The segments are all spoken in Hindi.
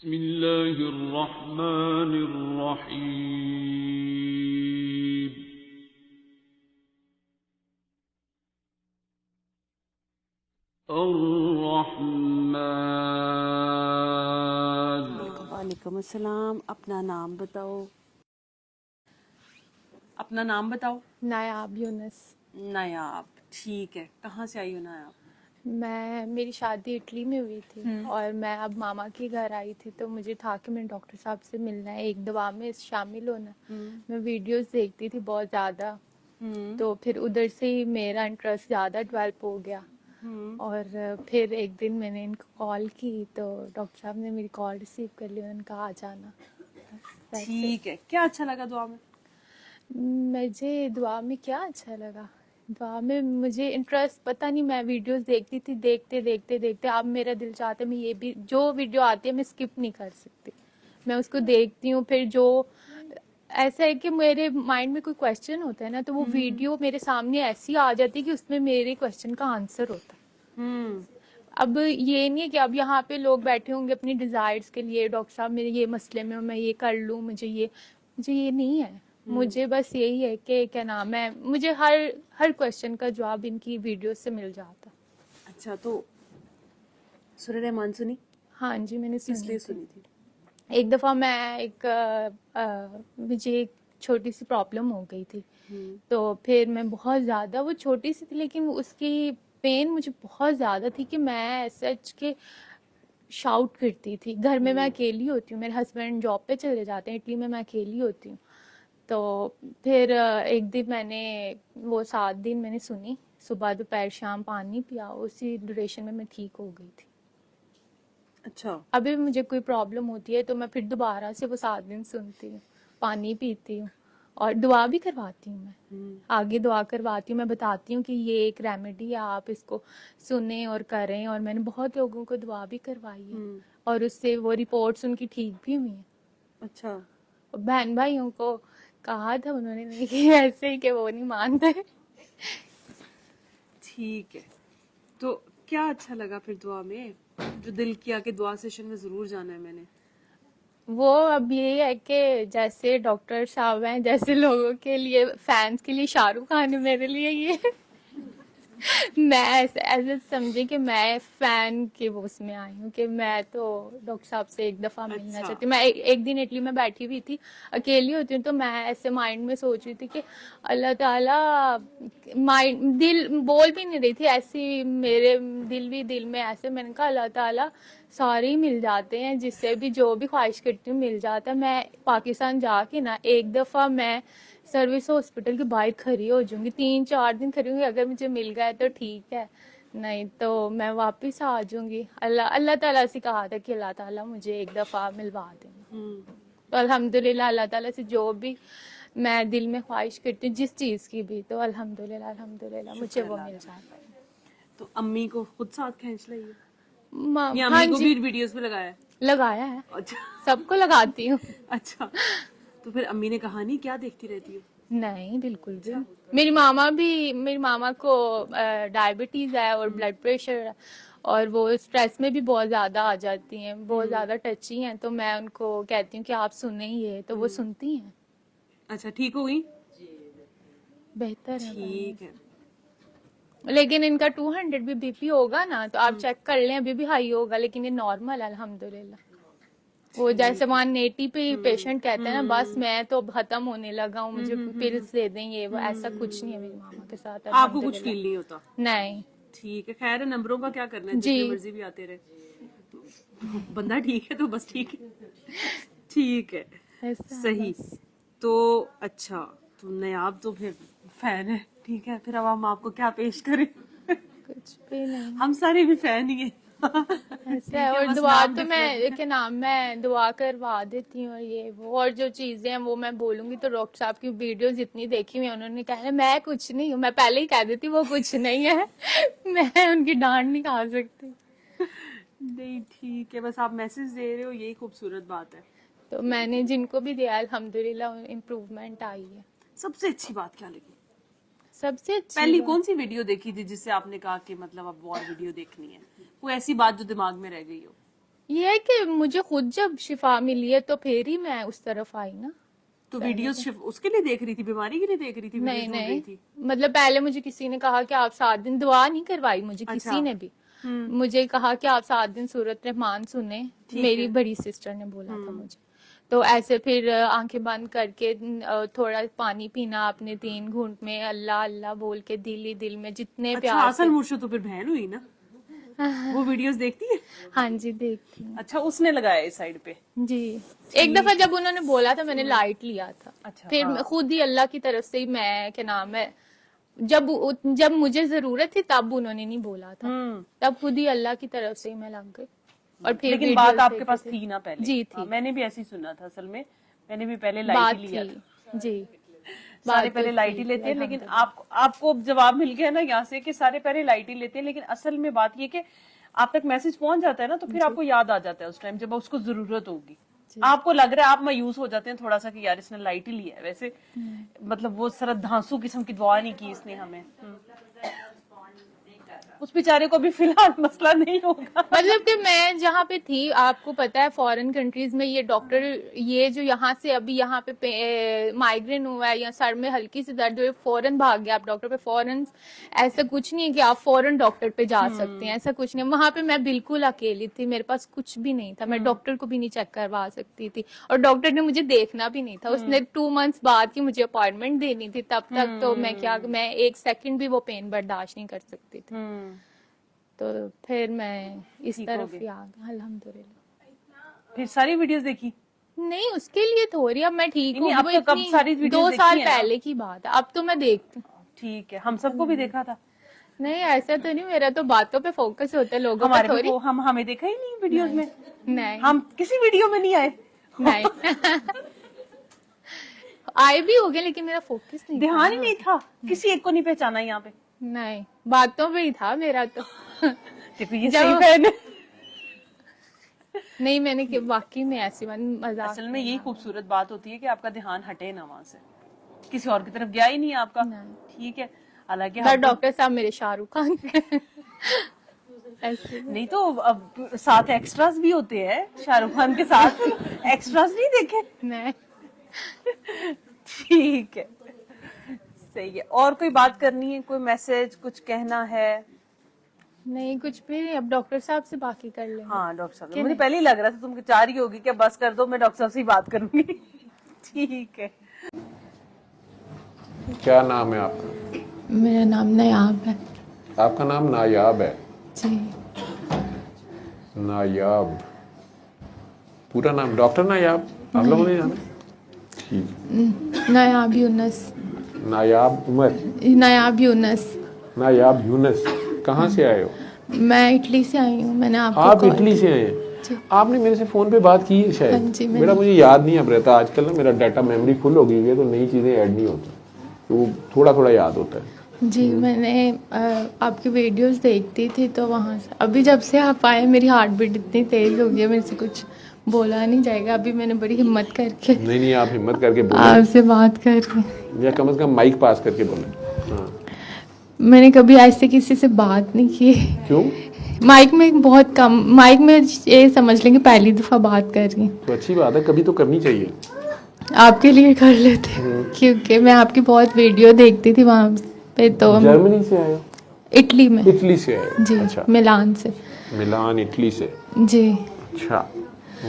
बिस्मिल्लाहिर्रहमानिर्रहीम। अर्रहमान। वालेकुम अस्सलाम। अपना नाम बताओ। अपना नाम बताओ। नायाब यूनस। नायाब, ठीक है। कहाँ से आई हो नायाब? मेरी शादी इटली में हुई थी और मैं अब मामा के घर आई थी, तो मुझे था कि मैं डॉक्टर साहब से मिलना है, एक दवा में शामिल होना। मैं वीडियोस देखती थी बहुत ज़्यादा, तो फिर उधर से ही मेरा इंटरेस्ट ज़्यादा डेवलप हो गया। और फिर एक दिन मैंने इनको कॉल की तो डॉक्टर साहब ने मेरी कॉल रिसीव कर ली, उन्होंने कहा आ जाना। वैसे ठीक है। क्या अच्छा लगा दुआ में? मुझे दुआ में क्या अच्छा लगा, दुआ में मुझे इंटरेस्ट, पता नहीं, मैं वीडियोस देखती थी, देखते देखते देखते अब मेरा दिल चाहता है मैं ये भी, जो वीडियो आती है मैं स्किप नहीं कर सकती, मैं उसको देखती हूँ। फिर जो ऐसा है कि मेरे माइंड में कोई क्वेश्चन होता है ना, तो वो वीडियो मेरे सामने ऐसी आ जाती है कि उसमें मेरे क्वेश्चन का आंसर होता है। अब ये नहीं है कि अब यहाँ पे लोग बैठे होंगे अपनी डिजायर्स के लिए, डॉक्टर साहब मेरे ये मसले में मैं ये कर लूँ, मुझे ये नहीं है। मुझे बस यही है कि क्या नाम है, मुझे हर क्वेश्चन का जवाब इनकी वीडियो से मिल जाता। अच्छा, तो सूरह रहमान सुनी? हाँ जी, मैंने किस लिए सुनी सुनी थी? एक दफ़ा मैं मुझे एक छोटी सी प्रॉब्लम हो गई थी, तो फिर मैं बहुत ज़्यादा, वो छोटी सी थी लेकिन उसकी पेन मुझे बहुत ज़्यादा थी कि मैं सच के शाउट करती थी। घर में मैं अकेली होती हूँ, मेरे हस्बैंड जॉब पे चले जाते हैं, इटली में मैं अकेली होती हूँ। तो फिर एक दिन मैंने वो 7 दिन मैंने सुनी, सुबह दोपहर शाम पानी पिया, उसी ड्यूरेशन में मैं ठीक हो गई थी। अच्छा। अभी भी मुझे कोई प्रॉब्लम होती है तो मैं फिर दोबारा से वो 7 दिन सुनती हूँ, पानी पीती हूँ और दुआ भी करवाती हूँ। मैं आगे दुआ करवाती हूँ, मैं बताती हूँ कि ये एक रेमेडी है, आप इसको सुने और करें। और मैंने बहुत लोगों को दुआ भी करवाई है और उससे वो रिपोर्ट्स उनकी ठीक भी हुई है। अच्छा। और बहन भाइयों को कहा था, उन्होंने नहीं किया, ऐसे ही कि वो नहीं मानते। ठीक है। तो क्या अच्छा लगा फिर दुआ में, जो दिल किया कि दुआ सेशन में जरूर जाना है मैंने? वो अब ये है कि जैसे डॉक्टर साहब हैं, जैसे लोगों के लिए, फैंस के लिए शाहरुख खान है, मेरे लिए ये मैं ऐसे समझी कि मैं फैन के वो उसमें आई हूँ कि मैं तो डॉक्टर साहब से एक दफा मिलना अच्छा। चाहती हूँ। मैं एक दिन इटली में बैठी हुई थी, अकेली होती हूँ, तो मैं ऐसे माइंड में सोच रही थी कि अल्लाह ताला, माइंड दिल बोल भी नहीं रही थी, ऐसी मेरे दिल में ऐसे मैंने कहा अल्लाह ताला सारे ही मिल जाते हैं, जिससे भी जो भी ख्वाहिश करती हूँ मिल जाता है। मैं पाकिस्तान जाके ना एक दफा मैं सर्विस हॉस्पिटल के बाहर खड़ी हो जाऊंगी, 3-4 दिन खड़ी होंगी, अगर मुझे मिल गया तो ठीक है, नहीं तो मैं वापस आ जाऊंगी। अल्लाह ताला से कहा था कि अल्लाह ताला मुझे एक दफ़ा मिलवा देना, तो अल्हम्दुलिल्लाह अल्लाह ताला से जो भी मैं दिल में ख्वाहिश करती हूँ जिस चीज़ की भी, तो अल्हम्दुलिल्लाह मुझे वो मिल जाता है। तो अम्मी को खुद साथ खींच ली है या हाँ अम्मी को जी, भी वीडियोस में लगाया है? लगाया है, अच्छा। सबको लगाती हूँ। अच्छा, तो फिर अम्मी ने कहा नहीं क्या देखती रहती हो? नहीं, बिल्कुल भी। मेरी मामा को डायबिटीज है और ब्लड प्रेशर है, और वो स्ट्रेस में भी बहुत ज्यादा आ जाती हैं, बहुत ज्यादा टची हैं, तो मैं उनको कहती हूँ कि आप सुने ये, तो वो सुनती हैं। अच्छा, ठीक हो गई? बेहतर है। ठीक है। लेकिन इनका 200 भी बीपी होगा ना, तो आप चेक कर लें, अभी भी हाई होगा, लेकिन ये नॉर्मल है अल्हम्दुलिल्लाह। वो जैसे 180 पे पेशेंट कहते हैं ना, बस मैं तो अब खत्म होने लगा हूँ, मुझे पिल्स दे दें, ये वो, ऐसा कुछ नहीं है मेरी मामा के साथ आपको कुछ अल्हम्दुलिल्लाह। फील नहीं होता? नहीं ठीक है। खैर, नंबरों का क्या करना है, जी, जितने मर्जी भी आते रहे, बंदा ठीक है तो बस ठीक है। ठीक है। ऐसा है सही। बस। तो अच्छा, तो नयाब तो फिर फैन है, ठीक है। फिर अब हम आपको क्या पेश करें? कुछ भी नहीं, हम सारे भी फैन ही हैं। ऐसा ठीक है। है, और बस दुआ नाम तो डिफरेंट है। मैं, क्या नाम, मैं दुआ करवा देती हूँ, और ये वो, और जो चीजें हैं वो मैं बोलूंगी तो डॉक्टर साहब की वीडियो जितनी देखी हुई है, उन्होंने कहा है मैं कुछ नहीं हूँ, मैं पहले ही कह देती वो कुछ नहीं है मैं उनकी डांट नहीं खा सकती। नहीं, ठीक है, बस आप मैसेज दे रहे हो, यही खूबसूरत बात है। तो मैंने जिनको भी दिया अल्हम्दुलिल्लाह इम्प्रूवमेंट आई है। सबसे अच्छी बात क्या लगी? सबसे अच्छी पहली बात, कौन सी वीडियो देखी थी जिससे आपने कहा कि मतलब अब और वीडियो देखनी है? कोई ऐसी बात जो दिमाग में रह गई हो? ये है कि मुझे खुद जब शिफा मिली है तो फिर ही मैं उस तरफ आई ना। तो वीडियोस उसके लिए देख रही थी, बीमारी के लिए देख रही थी, नहीं वीडियोस ढूंढ रही नहीं, थी? मतलब पहले मुझे किसी ने कहा कि आप 7 दिन, दुआ नहीं करवाई मुझे अच्छा। किसी ने भी, मुझे कहा कि आप 7 दिन सूरत रहमान सुने, मेरी बड़ी सिस्टर ने बोला था मुझे। तो ऐसे फिर आंखें बंद करके थोड़ा पानी पीना आपने 3 घूंट में, अल्लाह अल्लाह बोल के दिल ही दिल में जितने अच्छा, प्यार असल से। मुर्शिद तो फिर बहन हुई ना। वो वीडियोस देखती है? हाँ जी देखती हूँ। अच्छा, उसने लगाया इस साइड पे? जी, एक दफा जब उन्होंने बोला था मैंने लाइट लिया था। अच्छा, फिर हाँ। खुद ही अल्लाह की तरफ से ही मैं, क्या नाम है, जब मुझे जरूरत थी तब उन्होंने नहीं बोला था, तब खुद ही अल्लाह की तरफ से ही मैं लग गई। और फिर लेकिन बात आपके पास थी ना पहले? जी थी। हाँ, मैंने भी ऐसे ही सुना था, असल में मैंने भी पहले लाइट बात ही लिया थी था। जी, सारे बात पहले तो लाइट ही थी, लेते हैं, लेकिन अल्हम्दुलिल्लाह। आपको अब जवाब मिल गया ना यहाँ से कि सारे पहले लाइट ही लेते हैं, लेकिन असल में बात ये कि आप तक मैसेज पहुंच जाता है ना, तो फिर आपको याद आ जाता है उस टाइम जब उसको जरूरत होगी। आपको लग रहा है, आप मायूस हो जाते हैं थोड़ा सा कि यार इसने लाइट ही लिया है, वैसे मतलब वो सर धांसू किस्म की दुआ नहीं की इसने हमें। उस बेचारे को भी फिलहाल मसला नहीं होगा। मतलब कि मैं जहाँ पे थी, आपको पता है फॉरेन कंट्रीज में ये डॉक्टर, ये जो यहाँ से अभी यहाँ पे माइग्रेन हुआ है या सर में हल्की सी दर्द हुई, फौरन भाग गया आप डॉक्टर पे, फौरन। ऐसा कुछ नहीं है कि आप फौरन डॉक्टर पे जा सकते हैं, ऐसा कुछ नहीं। वहां पे मैं बिल्कुल अकेली थी, मेरे पास कुछ भी नहीं था, मैं डॉक्टर को भी नहीं चेक करवा सकती थी, और डॉक्टर ने मुझे देखना भी नहीं था। उसने 2 मंथ्स बाद की मुझे अपॉइंटमेंट देनी थी, तब तक तो मैं 1 सेकंड भी वो पेन बर्दाश्त नहीं कर सकती थी। तो फिर मैं इस तरफ ही आ गई, अल्हम्दुलिल्लाह। फिर सारी वीडियोस देखी? नहीं, उसके लिए थोड़ी, अब मैं ठीक हूँ। अब तो कब सारी वीडियोस 2 साल देखी है ना? पहले की बात है, अब तो मैं देखती हूँ। ठीक है, हम सबको भी देखा था। नहीं ऐसा तो नहीं, मेरा तो बातों पे फोकस होता है, लोगों पे हमारे थोड़ी। हम हमें देखा ही नहीं वीडियोस में। नहीं हम किसी वीडियो में नहीं आए। नहीं आए भी हो गए, लेकिन मेरा फोकस नहीं था। ध्यान ही नहीं था, किसी एक को नहीं पहचाना यहाँ पे। नहीं, बातों पे ही था मेरा तो। देखो ये सही फैन है। नहीं, मैंने कि वाकई में ऐसी मजाक। असल में यही खूबसूरत बात होती है कि आपका ध्यान हटे ना वहां से, किसी और की तरफ गया ही नहीं आपका। ठीक है, हालांकि डॉक्टर साहब मेरे शाहरुख खान ऐसे नहीं तो अब साथ एक्स्ट्रास भी होते हैं शाहरुख खान के साथ। एक्स्ट्रास नहीं देखे? नहीं। ठीक है, सही है। और कोई बात करनी है, कोई मैसेज, कुछ कहना है? नहीं, कुछ भी नहीं, अब डॉक्टर साहब से बाकी कर लेंगे। हाँ डॉक्टर साहब, मुझे पहले ही लग रहा था तुम चाह रही होगी कि बस कर दो, मैं डॉक्टर साहब से ही बात करूंगी। ठीक है। क्या नाम है आपका? मेरा नाम नायाब है। आपका नाम नायाब है? जी। नायाब, पूरा नाम डॉक्टर नायाब? आप लोगों ने जाना? ठीक। नायाब यूनस। नायाब उमर? नायाब यूनस। नायाब यूनस, कहाँ से आए हो? मैं इटली से आई हूँ। मैंने आपको आप कॉल इटली से आए हैं? आपने मेरे से फोन पे बात की है शायद। हाँ जी, मेरा मुझे याद नहीं अब रहता, आजकल ना मेरा डाटा मेमोरी फुल हो गई है, तो नई चीजें ऐड नहीं होती, तो थोड़ा थोड़ा याद होता है। जी, मैंने आपकी वीडियोस देखती थी, तो वहाँ से अभी जब से आप आए मेरी हार्ट बीट इतनी तेज हो गई है, मेरे से कुछ बोला नहीं जाएगा। अभी मैंने बड़ी हिम्मत करके नहीं आप हिम्मत करके बोले, आपसे बात कर रही। या कम से कम माइक पास करके बोले। हाँ। मैंने कभी ऐसे किसी से बात नहीं की। क्यों? माइक में बहुत कम, माइक में ये समझ लेंगे पहली दफा बात कर रही हूँ। तो अच्छी बात है, कभी तो करनी चाहिए। आपके लिए कर लेते, क्योंकि मैं आपकी बहुत वीडियो देखती थी वहाँ पे। तो जर्मनी से आए हो? इटली में। इटली से आए? जी। अच्छा, मिलान से। मिलान इटली से? जी। अच्छा,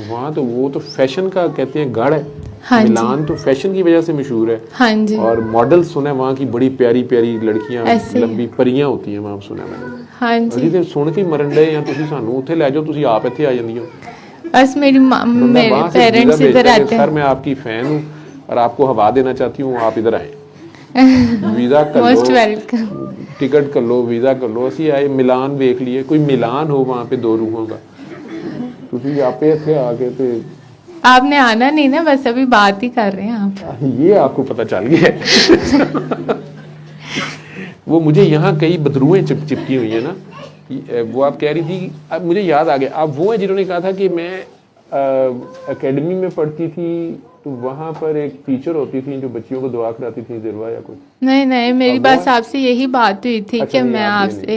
वहाँ तो वो तो फैशन का कहते हैं गढ़ है। हाँ जी। मिलान तो फैशन की वजह से मशहूर है। हाँ जी। और मॉडल सुना है वहाँ की, बड़ी प्यारी प्यारी लड़कियां, ऐसे ही। लंबी परियां होती हैं वहाँ, सुना मैंने। हाँ जी। अभी तो सुन के मरन डे, या ਤੁਸੀਂ ਸਾਨੂੰ ਉੱਥੇ ਲੈ ਜਾਓ, ਤੁਸੀਂ ਆਪ ਇੱਥੇ ਆ ਜਾਂਦੀ ਹੋ। बस मेरे पेरेंट्स इधर रहते सर हैं। मैं आपकी फैन हूँ और आपको हवा देना चाहती हूँ, आप इधर आए। वीजा कर मोस्ट लो, वेलकम। टिकट कर लो, वीजा कर लो, ਅਸੀਂ ਆਏ ਮਿਲਾਨ ਵੇਖ लिए, कोई मिलान हो वहाँ पे दो रूहों का, ਤੁਸੀਂ ਆਪੇ ਇੱਥੇ ਆ ਕੇ ਤੇ आपने आना नहीं ना, बस अभी बात ही कर रहे हैं आप। ये आपको पता चल गया है। वो मुझे यहाँ कई बदरुएं चिपकी हुई है ना, वो आप कह रही थी, अब मुझे याद आ गया, आप वो हैं जिन्होंने कहा था कि मैं एकेडमी में पढ़ती थी, तो वहाँ पर एक टीचर होती थी जो बच्चियों को दुआ कराती थी, दिलवा या कुछ। नहीं नहीं, मेरी बस आपसे यही बात हुई थी अच्छा, कि मैं नहीं, आपसे,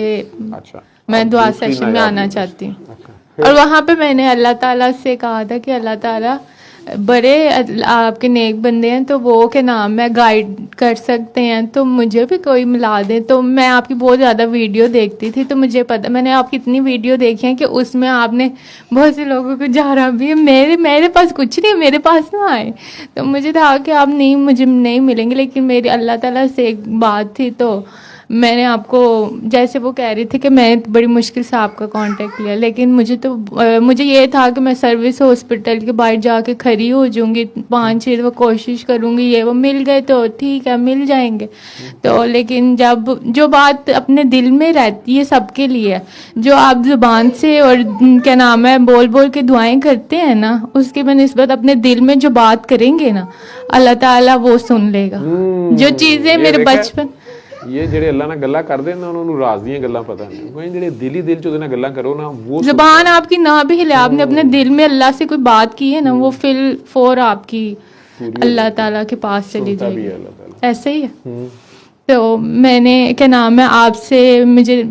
अच्छा, मैं अब दुआ दूसरी सेशन में नायाब आना यूनुस। चाहती हूँ। अच्छा, और वहाँ पे मैंने अल्लाह ताला से कहा था कि अल्लाह ताला बड़े आपके नेक बंदे हैं, तो वो के नाम है गाइड कर सकते हैं, तो मुझे भी कोई मिला दे। तो मैं आपकी बहुत ज़्यादा वीडियो देखती थी, तो मुझे पता, मैंने आपकी इतनी वीडियो देखी है कि उसमें आपने बहुत से लोगों को जारा भी है। मेरे पास कुछ नहीं, मेरे पास ना आए। तो मुझे था कि आप नहीं, मुझे नहीं मिलेंगे, लेकिन मेरी अल्लाह ताला से एक बात थी, तो मैंने आपको, जैसे वो कह रही थी कि मैं बड़ी मुश्किल से आपका कांटेक्ट लिया, लेकिन मुझे ये था कि मैं सर्विस हॉस्पिटल के बाहर जाके खड़ी हो जाऊंगी 5-6 वो कोशिश करूंगी, ये वो मिल गए तो ठीक है, मिल जाएंगे। तो लेकिन जब जो बात अपने दिल में रहती है सबके लिए, जो आप जुबान से और क्या नाम है बोल बोल के दुआएं करते हैं ना, उसके बनिस्बत अपने दिल में जो बात करेंगे ना, अल्लाह ताला वो सुन लेगा। जो चीज़ें मेरे बचपन, ये ਜਿਹੜੇ ਅੱਲਾ ਨਾਲ ਗੱਲਾਂ ਕਰਦੇ ਨੇ ਉਹਨਾਂ ਨੂੰ ਰਾਜ਼ ਦੀਆਂ ਗੱਲਾਂ ਪਤਾ ਨਹੀਂ, ਕੋਈ ਜਿਹੜੇ ਦਿਲੀ ਦਿਲ ਚ ਉਹਦੇ ਨਾਲ ਗੱਲਾਂ ਕਰੋ ਨਾ, वो जुबान आपकी ना भी हिले, आपने अपने दिल में अल्लाह से कोई बात की है ना, वो फिल फोर आपकी अल्लाह ताला के पास चली सुनता भी जाएगी। है अल्लाह ताला। ऐसे ही है। तो मैंने क्या नाम है आपसे,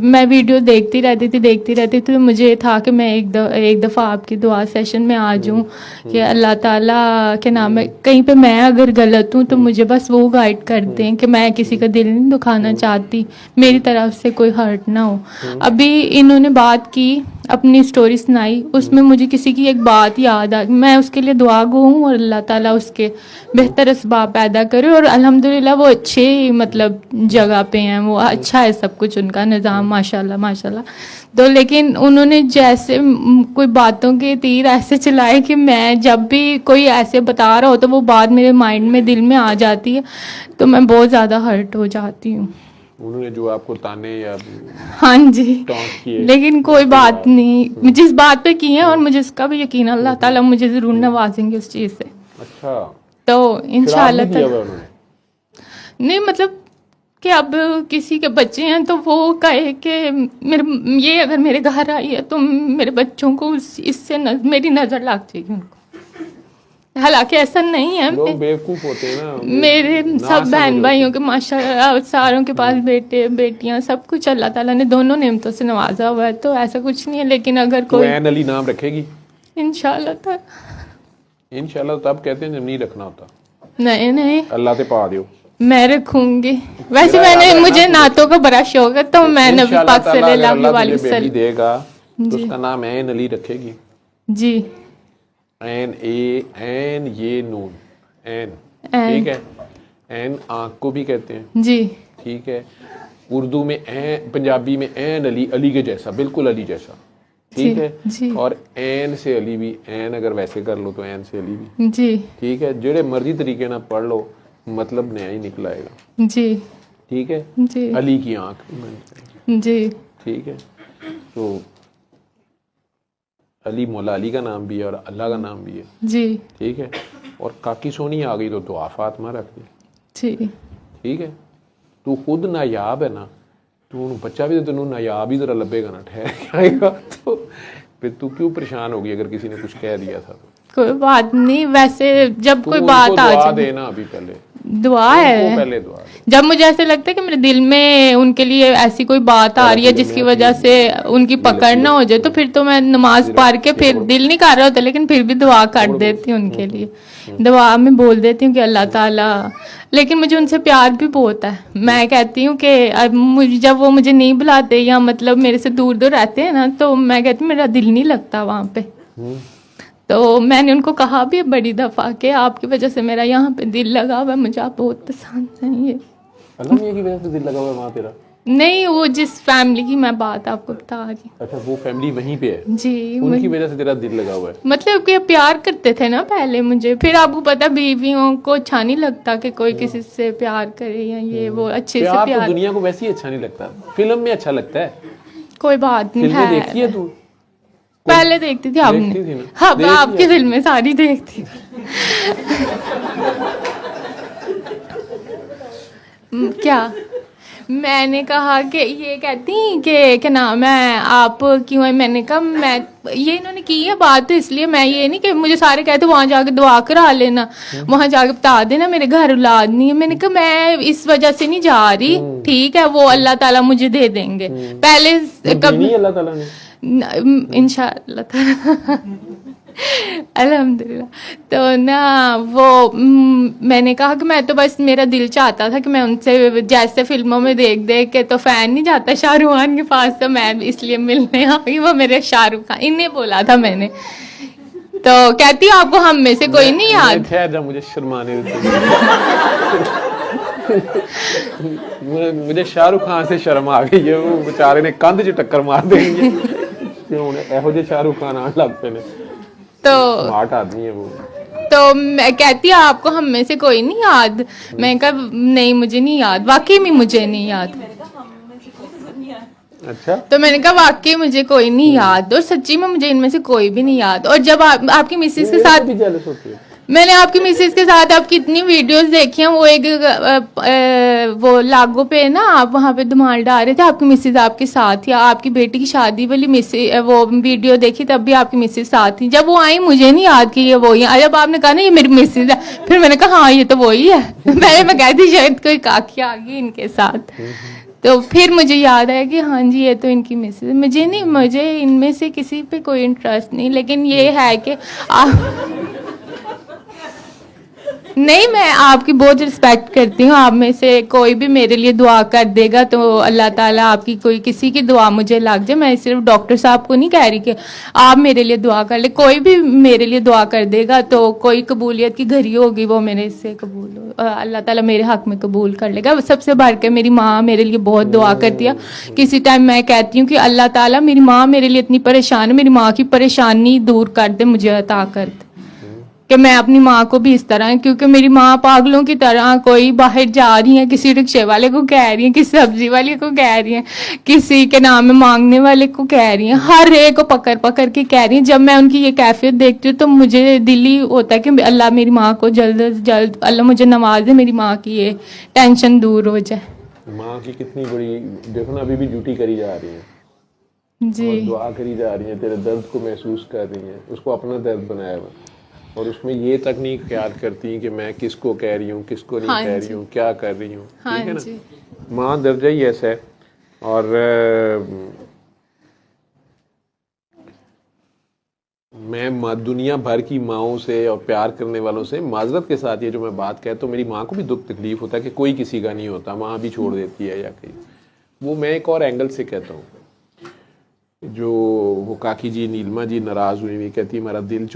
मैं वीडियो देखती रहती थी, तो मुझे था कि मैं एक दफ़ा आपकी दुआ सेशन में आ जाऊँ कि अल्लाह ताला के नाम है, कहीं पे मैं अगर गलत हूँ तो मुझे बस वो गाइड करते हैं कि मैं किसी का दिल नहीं दुखाना चाहती, मेरी तरफ से कोई हर्ट ना हो। अभी इन्होंने बात की, अपनी स्टोरी सुनाई, उसमें मुझे किसी की एक बात याद आ, मैं उसके लिए दुआ गो हूँ और अल्लाह ताला उसके बेहतर असबाब पैदा करे, और अल्हम्दुलिल्लाह वो अच्छे मतलब जगह पे हैं, वो अच्छा है सब कुछ उनका निज़ाम, माशाल्लाह माशाल्लाह। तो लेकिन उन्होंने जैसे कोई बातों के तीर ऐसे चलाए कि मैं जब भी कोई ऐसे बता रहा हो तो वो बात मेरे माइंड में, दिल में आ जाती है, तो मैं बहुत ज़्यादा हर्ट हो जाती हूँ। उन्होंने जो आपको ताने या हाँ जी, टॉन्ट किए, लेकिन कोई बात नहीं, जिस बात पे की है, और मुझे उसका भी यकीन, अल्लाह ताला मुझे ज़रूर नवाजेंगे उस चीज़ से। अच्छा, तो इंशाल्लाह किया हुआ उन्होंने? नहीं, मतलब कि अब किसी के बच्चे हैं तो वो कहे कि ये अगर मेरे घर आई है तो मेरे बच्चों को इससे मेरी नज़र लग जाएगी उनको। हालांकि ऐसा नहीं है, लोग बेवकूफ होते हैं ना, मेरे सब बहन भाइयों के माशाल्लाह सारों के पास बेटे बेटियां सब कुछ अल्लाह ताला ने दोनों नेमतों से नवाजा हुआ है, तो ऐसा कुछ नहीं है। लेकिन अगर तो कोई ऐन अली नाम रखेगी इंशाल्लाह, इंशाल्लाह, तब कहते हैं जब नहीं रखना होता, नहीं अल्लाह से पा दियो। मैं रखूंगी। वैसे मैंने, मुझे नातों का बड़ा शौक है, तो मैं नबी पाक सल्लल्लाहु अलैहि वसल्लम देगा तो उसका नाम ऐन अली रखेगी जी, ऐन ये नून ऐन, ठीक है, ऐन आँख को भी कहते हैं जी, ठीक है। उर्दू में ऐन, पंजाबी में ऐन अली, अली के जैसा, बिल्कुल अली जैसा, ठीक है जी। और ऐन से अली भी, ऐन अगर वैसे कर लो तो ऐन से अली भी, जी ठीक है। जेड़े मर्जी तरीके ना पढ़ लो, मतलब नया ही निकल आएगा, जी ठीक है जी अली की आँख, जी, ठीक है। तो अली, मौला अली का नाम भी है और अल्लाह का नाम भी है जी, ठीक है। और काकी सोनी आ गई तो दुआ फातिमा रख दी, जी, ठीक है। तू खुद नायाब है ना, तू बच्चा भी तो तेन नायाब ही जरा लभेगा ना, ठहर के आएगा, तो फिर तू क्यों परेशान होगी अगर किसी ने कुछ कह दिया था तो? कोई बात नहीं। वैसे जब कोई तू बात उनको आ दुआ जाए, देना अभी पहले, दुआ उनको है, पहले दुआ दे। जब मुझे ऐसे लगता है कि मेरे दिल में उनके लिए ऐसी कोई बात आ रही है जिसकी वजह से उनकी पकड़ ना हो जाए, तो फिर तो मैं नमाज पढ़ के, फिर दिल नहीं कर रहा होता लेकिन फिर भी दुआ कर देती हूँ उनके लिए, दुआ में बोल देती हूँ कि अल्लाह ताला। लेकिन मुझे उनसे प्यार भी बहुत है। मैं कहती हूँ कि अब जब वो मुझे नहीं बुलाते या मतलब मेरे से दूर दूर रहते हैं ना, तो मैं कहती हूँ मेरा दिल नहीं लगता वहाँ पे। तो मैंने उनको कहा भी बड़ी दफ़ा कि आपकी वजह से मेरा यहाँ पे दिल लगा हुआ है, मुझे आप बहुत पसंद हैं। ये अल्लाह मियां की वजह से दिल लगा हुआ है वहाँ तेरा? नहीं, वो जिस फैमिली की मैं बात आपको बता रही हूँ। अच्छा, वो फैमिली वहीं पे है जी, उनकी वजह से तेरा दिल लगा हुआ है? मतलब कि प्यार करते थे ना पहले मुझे, फिर आपको पता बीवियों को अच्छा नहीं लगता कि कोई किसी से प्यार करे या ये वो अच्छे से प्यार प्यार। तो दुनिया को वैसे ही अच्छा नहीं लगता, फिल्म में अच्छा लगता है। कोई बात नहीं फिल्में है, देखती है तू? पहले देखती थी, अब देखती थी नहीं। ना? हाँ, देखती आपकी है। फिल्में सारी देखती थी। क्या मैंने कहा कि ये कहती कि क्या नाम है आप क्यों है, मैंने कहा मैं ये इन्होंने की है बात, तो इसलिए मैं ये नहीं कि मुझे सारे कहते वहां जाके दुआ करा लेना, वहां जाके बता देना मेरे घर औलाद नहीं है। मैंने कहा मैं इस वजह से नहीं जा रही, ठीक है वो अल्लाह ताला मुझे दे देंगे। पहले नहीं अल्लाह ताला ने इंशाल्लाह ताला अल्हम्दुलिल्लाह। तो ना वो मैंने कहा कि मैं तो बस मेरा दिल चाहता था कि मैं उनसे जैसे फिल्मों में देख देख के तो फैन नहीं जाता शाहरुख खान के पास, तो मैं इसलिए मिलने आ गई। वो मेरे शाहरुख खान, इन्हें बोला था मैंने। तो कहती आपको हम में से कोई नहीं याद? ठहर जा, मुझे शर्माने देते। मुझे शाहरुख खान से शर्म आ गई है, वो बेचारे ने कंध च टक्कर मार देंगे क्यों एहो जे शाहरुख खान आने लग पे ने। तो स्मार्ट आदमी है वो। तो मैं कहती आपको हम में से कोई नहीं याद? मैं कहा नहीं मुझे नहीं याद, वाकई में मुझे नहीं याद। अच्छा, तो मैंने कहा वाकई मुझे कोई नहीं याद, और सच्ची में मुझे इनमें से कोई भी नहीं याद। और जब आपकी मिसेज के साथ भी जेलस होती है। मैंने आपकी मिसेज के साथ आपकी इतनी वीडियोस देखी हैं, वो एक वो लागो पे ना आप वहाँ पे धमाल डाल रहे थे, आपकी मिसेज आपके साथ, या आपकी बेटी की शादी वाली मिसेज वो वीडियो देखी तब भी आपकी मिसेज साथ थी। जब वो आई मुझे नहीं याद कि ये वही है। जब आपने कहा ना ये मेरी मिसेज है, फिर मैंने कहा हाँ ये तो वही है। मैं कहती शायद कोई काकी आ गई इनके साथ। तो फिर मुझे याद आया कि हाँ जी ये तो इनकी मिसेज। मुझे इनमें से किसी पे कोई इंटरेस्ट नहीं, लेकिन ये है कि नहीं, मैं आपकी बहुत रिस्पेक्ट करती हूँ। आप में से कोई भी मेरे लिए दुआ कर देगा तो अल्लाह ताला आपकी कोई किसी की दुआ मुझे लग जाए। मैं सिर्फ डॉक्टर साहब को नहीं कह रही कि आप मेरे लिए दुआ कर ले, कोई भी मेरे लिए दुआ कर देगा तो कोई कबूलियत की घड़ी होगी वो मेरे से कबूल हो, अल्लाह ताला मेरे हक में कबूल कर लेगा। सबसे बढ़ के मेरी माँ मेरे लिए बहुत दुआ करती है। किसी टाइम मैं कहती हूँ कि अल्लाह ताला मेरी माँ मेरे लिए इतनी परेशान है, मेरी माँ की परेशानी दूर कर दे, मुझे अता कर दे कि मैं अपनी माँ को भी इस तरह, क्योंकि मेरी माँ पागलों की तरह कोई बाहर जा रही है, किसी रिक्शे वाले को कह रही है, किसी सब्जी वाले को कह रही है, किसी के नाम में मांगने वाले को कह रही है, हर एक को पकड़ पकड़ के कह रही है। जब मैं उनकी ये कैफियत देखती हूँ तो मुझे दिल ही होता है कि अल्लाह मेरी माँ को जल्द से जल्द अल्लाह मुझे नवाज दे, मेरी माँ की ये टेंशन दूर हो जाए। माँ की कितनी बड़ी देखो ना, अभी भी ड्यूटी करी जा रही है जी, और दुआ करी जा रही है, तेरे दर्द को महसूस कर रही है, उसको अपना दर्द बनाया हुआ, और उसमें ये तक नहीं ख्याल करती कि मैं किसको कह रही हूँ किसको नहीं कह रही हूँ, क्या कर रही हूँ। ठीक है ना, माँ दर्जा ही ऐसा है। और मैं दुनिया भर की माँओं से और प्यार करने वालों से माजरत के साथ ये जो मैं बात कहता हूँ, मेरी माँ को भी दुख तकलीफ होता है कि कोई किसी का नहीं होता, माँ भी छोड़ देती है या कहीं, वो मैं एक और एंगल से कहता हूँ। जो वो काकी जी नीलमा जी नाराज़ हुई हुई कहती मेरा दिल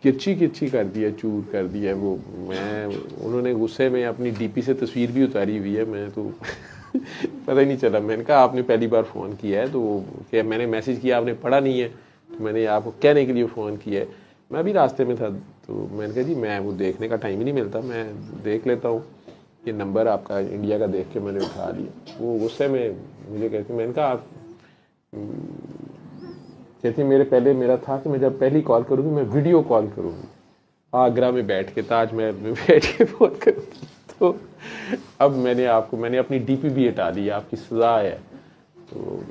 किरची कर दिया, चूर कर दिया। वो मैं उन्होंने गुस्से में अपनी डीपी से तस्वीर भी उतारी हुई है, मैं तो पता ही नहीं चला। मैंने कहा आपने पहली बार फ़ोन किया है तो क्या मैंने मैसेज किया आपने पढ़ा नहीं है, तो मैंने आपको कहने के लिए फ़ोन किया है। मैं अभी रास्ते में था तो मैंने कहा जी मैं वो देखने का टाइम ही नहीं मिलता, मैं देख लेता हूँ, ये नंबर आपका इंडिया का देख के मैंने उठा लिया। वो गुस्से में मुझे कहती, मैंने कहा आप कहती मेरा था कि मैं जब पहली कॉल करूँगी मैं वीडियो कॉल करूँगी, आगरा में बैठ के, ताजमहल में बैठ के फ़ोन करूँगी। तो अब मैंने अपनी डीपी भी हटा ली, आपकी सज़ा है। तो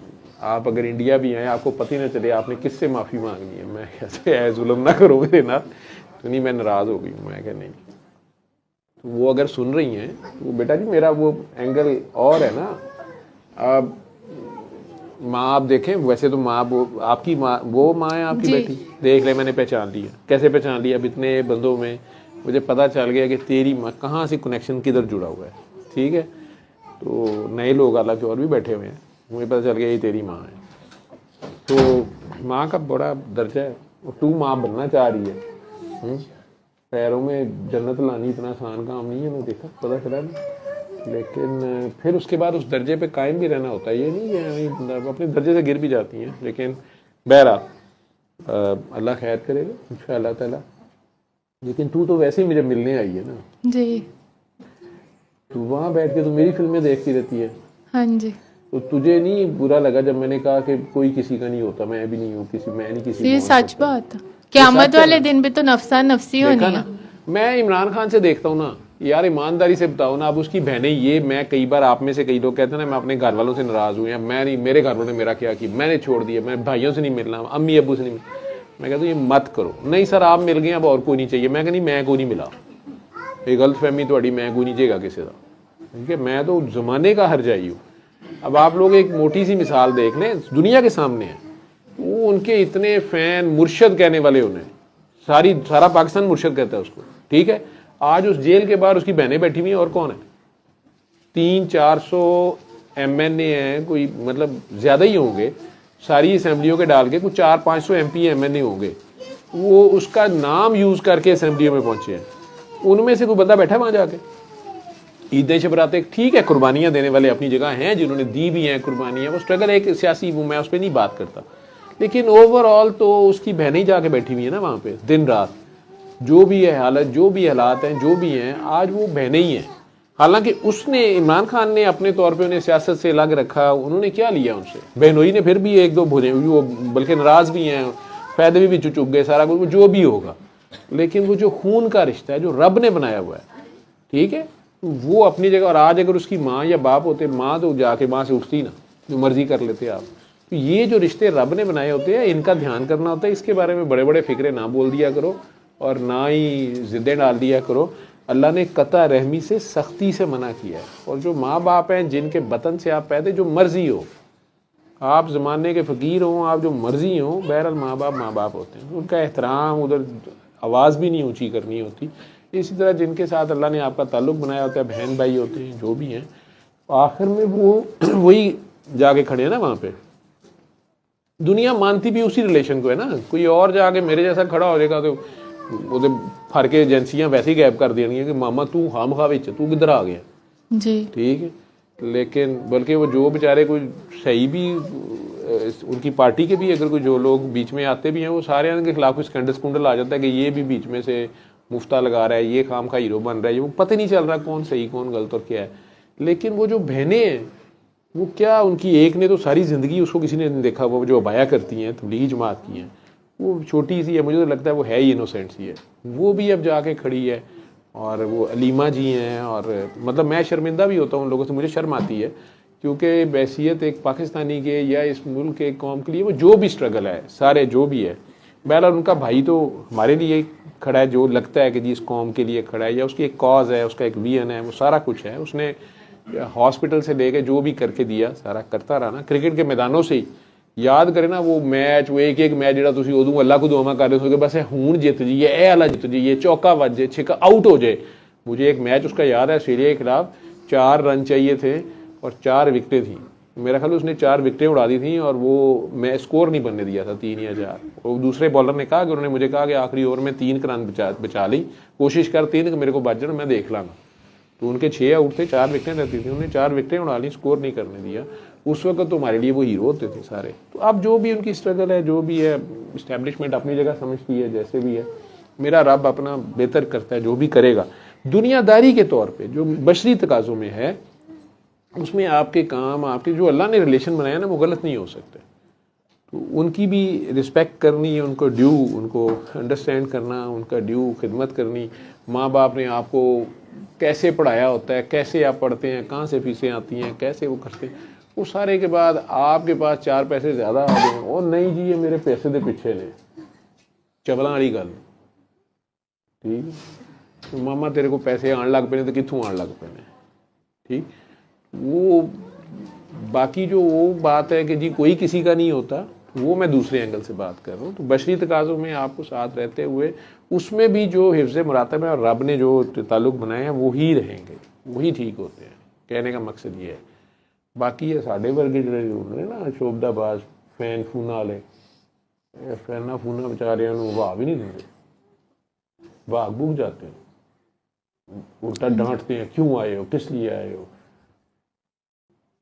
आप अगर इंडिया भी आए आपको पता ही ना चले आपने किससे माफ़ी मांगनी है। मैं कैसे है जुल्म ना करो मेरे ना, तो नहीं मैं नाराज़ हो गई। मैं क्या नहीं, तो वो अगर सुन रही हैं तो बेटा जी मेरा वो एंगल और है ना। अब माँ आप देखें, वैसे तो माँ वो आपकी माँ, वो माँ है आपकी बेटी, देख ले मैंने पहचान लिया। कैसे पहचान लिया? अब इतने बंदों में मुझे पता चल गया कि तेरी माँ कहाँ से कनेक्शन किधर जुड़ा हुआ है। ठीक है, तो नए लोग हालांकि और भी बैठे हुए हैं, मुझे पता चल गया ये तेरी माँ है। तो माँ का बड़ा दर्जा है, तू माँ बनना चाह रही है। पैरों में जन्नत लानी इतना आसान काम नहीं है, मैं देखा पता चला नहीं। लेकिन फिर उसके बाद उस दर्जे पे कायम भी रहना होता है, ये नहीं कि अपने दर्जे से गिर भी जाती हैं। लेकिन बहरहाल अल्लाह खैर करेगा इंशाअल्लाह ताला। लेकिन तू तो वैसे ही मुझे मिलने आई है ना जी, तू वहाँ बैठ के तू मेरी फिल्में देखती रहती है। हाँ जी, तो तुझे नहीं बुरा लगा जब मैंने कहा कि कोई किसी का नहीं होता, मैं भी नहीं हूँ किसी, मैं नहीं किसी। ये सच बात है, क़यामत वाले दिन भी तो नफ्सा नफ्सी होनी है। मैं इमरान खान से देखता हूँ ना यार, ईमानदारी से बताओ ना, अब उसकी बहनें, ये मैं कई बार आप में से कई लोग कहते हैं ना मैं अपने घर वालों से नाराज़ हूँ या मैं नहीं, मेरे घर वालों ने मेरा क्या किया, मैंने छोड़ दिया, मैं भाइयों से नहीं मिलना, अम्मी अबू से नहीं मिलना। मैं कहता हूँ ये मत करो। नहीं सर आप मिल गए, अब और कोई नहीं चाहिए। मैं कहनी मैं को नहीं मिला, ये गलत फहमी थोड़ी, मैं को नहीं चाहिए किसी का, ठीक है। मैं तो ज़माने का हर जाई हूँ। अब आप लोग एक मोटी सी मिसाल देख लें, दुनिया के सामने है वो उनके इतने फैन, मुर्शद कहने वाले उन्हें, सारा पाकिस्तान मुर्शद कहता है उसको, ठीक है। आज उस जेल के बाहर उसकी बहनें बैठी हुई हैं, और कौन है, 300-400 MNA हैं, कोई मतलब ज्यादा ही होंगे सारी असेंबलियों के डाल के, कुछ 400-500 MP MNA होंगे, वो उसका नाम यूज करके असेंबलियों में पहुंचे हैं। उनमें से कोई बंदा बैठा है वहां जाके? ईद शबरात ठीक है, कुर्बानियां देने वाले अपनी जगह हैं, जिन्होंने दी भी हैं कुर्बानियां, वो स्ट्रगल एक सियासी, वो मैं उस पर नहीं बात करता, लेकिन ओवरऑल तो उसकी बहनें ही जाके बैठी हुई है ना वहां पे दिन रात। जो भी है हालत, जो भी हालात हैं, जो भी हैं, आज वो बहनें ही हैं। हालांकि उसने, इमरान खान ने अपने तौर पे उन्हें सियासत से अलग रखा, उन्होंने क्या लिया उनसे? बहनोई ने फिर भी एक दो भुने, वो बल्कि नाराज भी हैं, फायदे भी चुक गए, सारा कुछ जो भी होगा, लेकिन वो जो खून का रिश्ता है जो रब ने बनाया हुआ है, ठीक है, वो अपनी जगह। और आज अगर उसकी माँ या बाप होते, माँ तो जाके माँ से उठती ना, जो मर्जी कर लेते आप। तो ये जो रिश्ते रब ने बनाए होते हैं, इनका ध्यान करना होता है। इसके बारे में बड़े बड़े फिक्रे ना बोल दिया करो और ना ही जिद्दें डाल दिया करो। अल्लाह ने कता रहमी से सख्ती से मना किया है। और जो माँ बाप हैं, जिनके बतन से आप पैदे, जो मर्जी हो, आप ज़माने के फ़कीर हों, आप जो मर्जी हों, बहरहाल माँ बाप होते हैं, उनका एहतराम, उधर आवाज़ भी नहीं ऊंची करनी होती। इसी तरह जिनके साथ अल्लाह ने आपका ताल्लुक़ बनाया होता है, बहन भाई होते हैं, जो भी हैं, आखिर में वो वही जाके खड़े हैं ना वहाँ पे। दुनिया मानती भी उसी रिलेशन को है ना। कोई और जाके मेरे जैसा खड़ा हो जाएगा तो वो फर के एजेंसियां वैसे ही गैप कर देनी कि मामा तू हम खा विच, तू किधर आ गया जी, ठीक है। लेकिन बल्कि वो जो बेचारे कोई सही भी, उनकी पार्टी के भी अगर कोई जो लोग बीच में आते भी हैं, वो सारे उनके खिलाफ कोई स्कैंडल आ जाता है कि ये भी बीच में से मुफ्ता लगा रहा है, ये काम का हीरो बन रहा है, वो पता नहीं चल रहा कौन सही कौन गलत और क्या है। लेकिन वो जो बहनें हैं, वो क्या, उनकी एक ने तो सारी ज़िंदगी, उसको किसी ने नहीं देखा, वो जो अबाया करती हैं, तबलीगी जमात की हैं, वो छोटी सी है, मुझे तो लगता है वो है ही इनोसेंट सी है। वो भी अब जाके खड़ी है। और वो अलीमा जी हैं, और मतलब मैं शर्मिंदा भी होता हूँ उन लोगों से, मुझे शर्म आती है, क्योंकि बैसियत एक पाकिस्तानी के या इस मुल्क के कौम के लिए वो जो भी स्ट्रगल है, सारे जो भी है, बहरहाल उनका भाई तो हमारे लिए खड़ा है, जो लगता है कि जी इस कौम के लिए खड़ा है, या उसकी एक कॉज है, उसका एक विजन है, वो सारा कुछ है। उसने हॉस्पिटल से लेके जो भी करके दिया, सारा करता रहा ना। क्रिकेट के मैदानों से ही याद करें ना वो मैच, वो एक मैच जो तुम उदू अल्लाह को दुआ कर रहे हो, बस हूँ जित जाइए, ए अल्लाह जित जाइए, चौका वज जाए, छिक्का आउट हो जाए। मुझे एक मैच उसका याद है, ऑस्ट्रेलिया के खिलाफ 4 रन चाहिए थे और 4 विकेटें थी, मेरा ख्याल उसने 4 विकेटें उड़ा दी थी, और वो मैं स्कोर नहीं बनने दिया था 3 या 4। और दूसरे बॉलर ने कहा कि उन्होंने मुझे कहा कि आखिरी ओवर में 3 रन बचा ली, कोशिश कर 3 कि मेरे को बच जाना, मैं देख लांगा। तो उनके 6 आउट थे, 4 विकेटें रहती थी, उन्होंने 4 विकेटें उड़ा ली, स्कोर नहीं करने दिया। उस वक्त तो हमारे लिए वो हीरो होते थे सारे। तो अब जो भी उनकी स्ट्रगल है, जो भी है, इस्टेब्लिशमेंट अपनी जगह समझती है, जैसे भी है, मेरा रब अपना बेहतर करता है, जो भी करेगा। दुनियादारी के तौर पे जो बशरी तकाज़ों में है, उसमें आपके काम, आपके जो अल्लाह ने रिलेशन बनाया ना, वो गलत नहीं हो सकते। तो उनकी भी रिस्पेक्ट करनी, उनको ड्यू, उनको अंडरस्टैंड करना, उनका ड्यू खिदमत करनी। माँ बाप ने आपको कैसे पढ़ाया होता है, कैसे आप पढ़ते हैं, कहाँ से फीसें आती हैं, कैसे वो करते हैं, वो सारे के बाद आपके पास 4 पैसे ज़्यादा आ गए, और नहीं जी ये मेरे पैसे के पीछे ने, चवलों वाली गल, ठीक है। मामा तेरे को पैसे आन लग पे ने तो कित्थों आन लग पे ने, ठीक। वो बाकी जो वो बात है कि जी कोई किसी का नहीं होता, वो मैं दूसरे एंगल से बात कर रहा हूँ। तो बशरी तकाज़ों में आपको साथ रहते हुए, उसमें भी जो हिफ्ज़ मुरातब है और रब ने जो ताल्लुक़ बनाए हैं, वही रहेंगे, वही ठीक होते हैं। कहने का मकसद ये है। बाकी ये साढ़े वर्गे जो ने ना शोभदाबाज फैन फूना वाले, फैना फूना बेचारियां वाह भी नहीं देंगे, भाग भूग जाते हैं, उल्टा डांटते हैं, क्यों आए हो, किस लिए आए हो,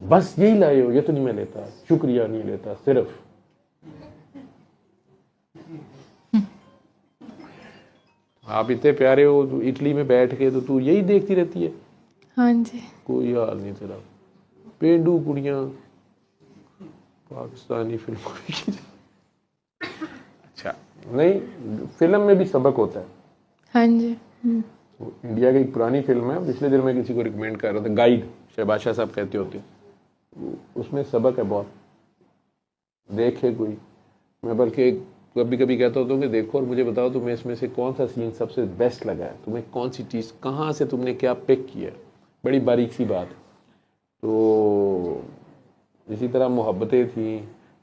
बस यही लाए हो, ये तो नहीं मैं लेता, शुक्रिया नहीं लेता सिर्फ। आप इतने प्यारे हो, तो इटली में बैठ के तो तू यही देखती रहती है। हाँ जी, कोई हाल नहीं तेरा। पेंडू कुड़ियां पाकिस्तानी फिल्मों में अच्छा नहीं, फिल्म में भी सबक होता है। हाँ जी। तो इंडिया की एक पुरानी फिल्म है, पिछले दिन मैं किसी को रिकमेंड कर रहा था, गाइड, शहबाज शाह साहब कहते होते हैं, उसमें सबक है बहुत, देखे कोई। मैं बल्कि कभी कभी कहता होता हूँ कि देखो और मुझे बताओ तुम्हें इसमें से कौन सा सीन सबसे बेस्ट लगा है, तुम्हें कौन सी चीज़, कहाँ से तुमने क्या पिक किया, बड़ी बारीक सी बात है। तो इसी तरह मोहब्बतें थी,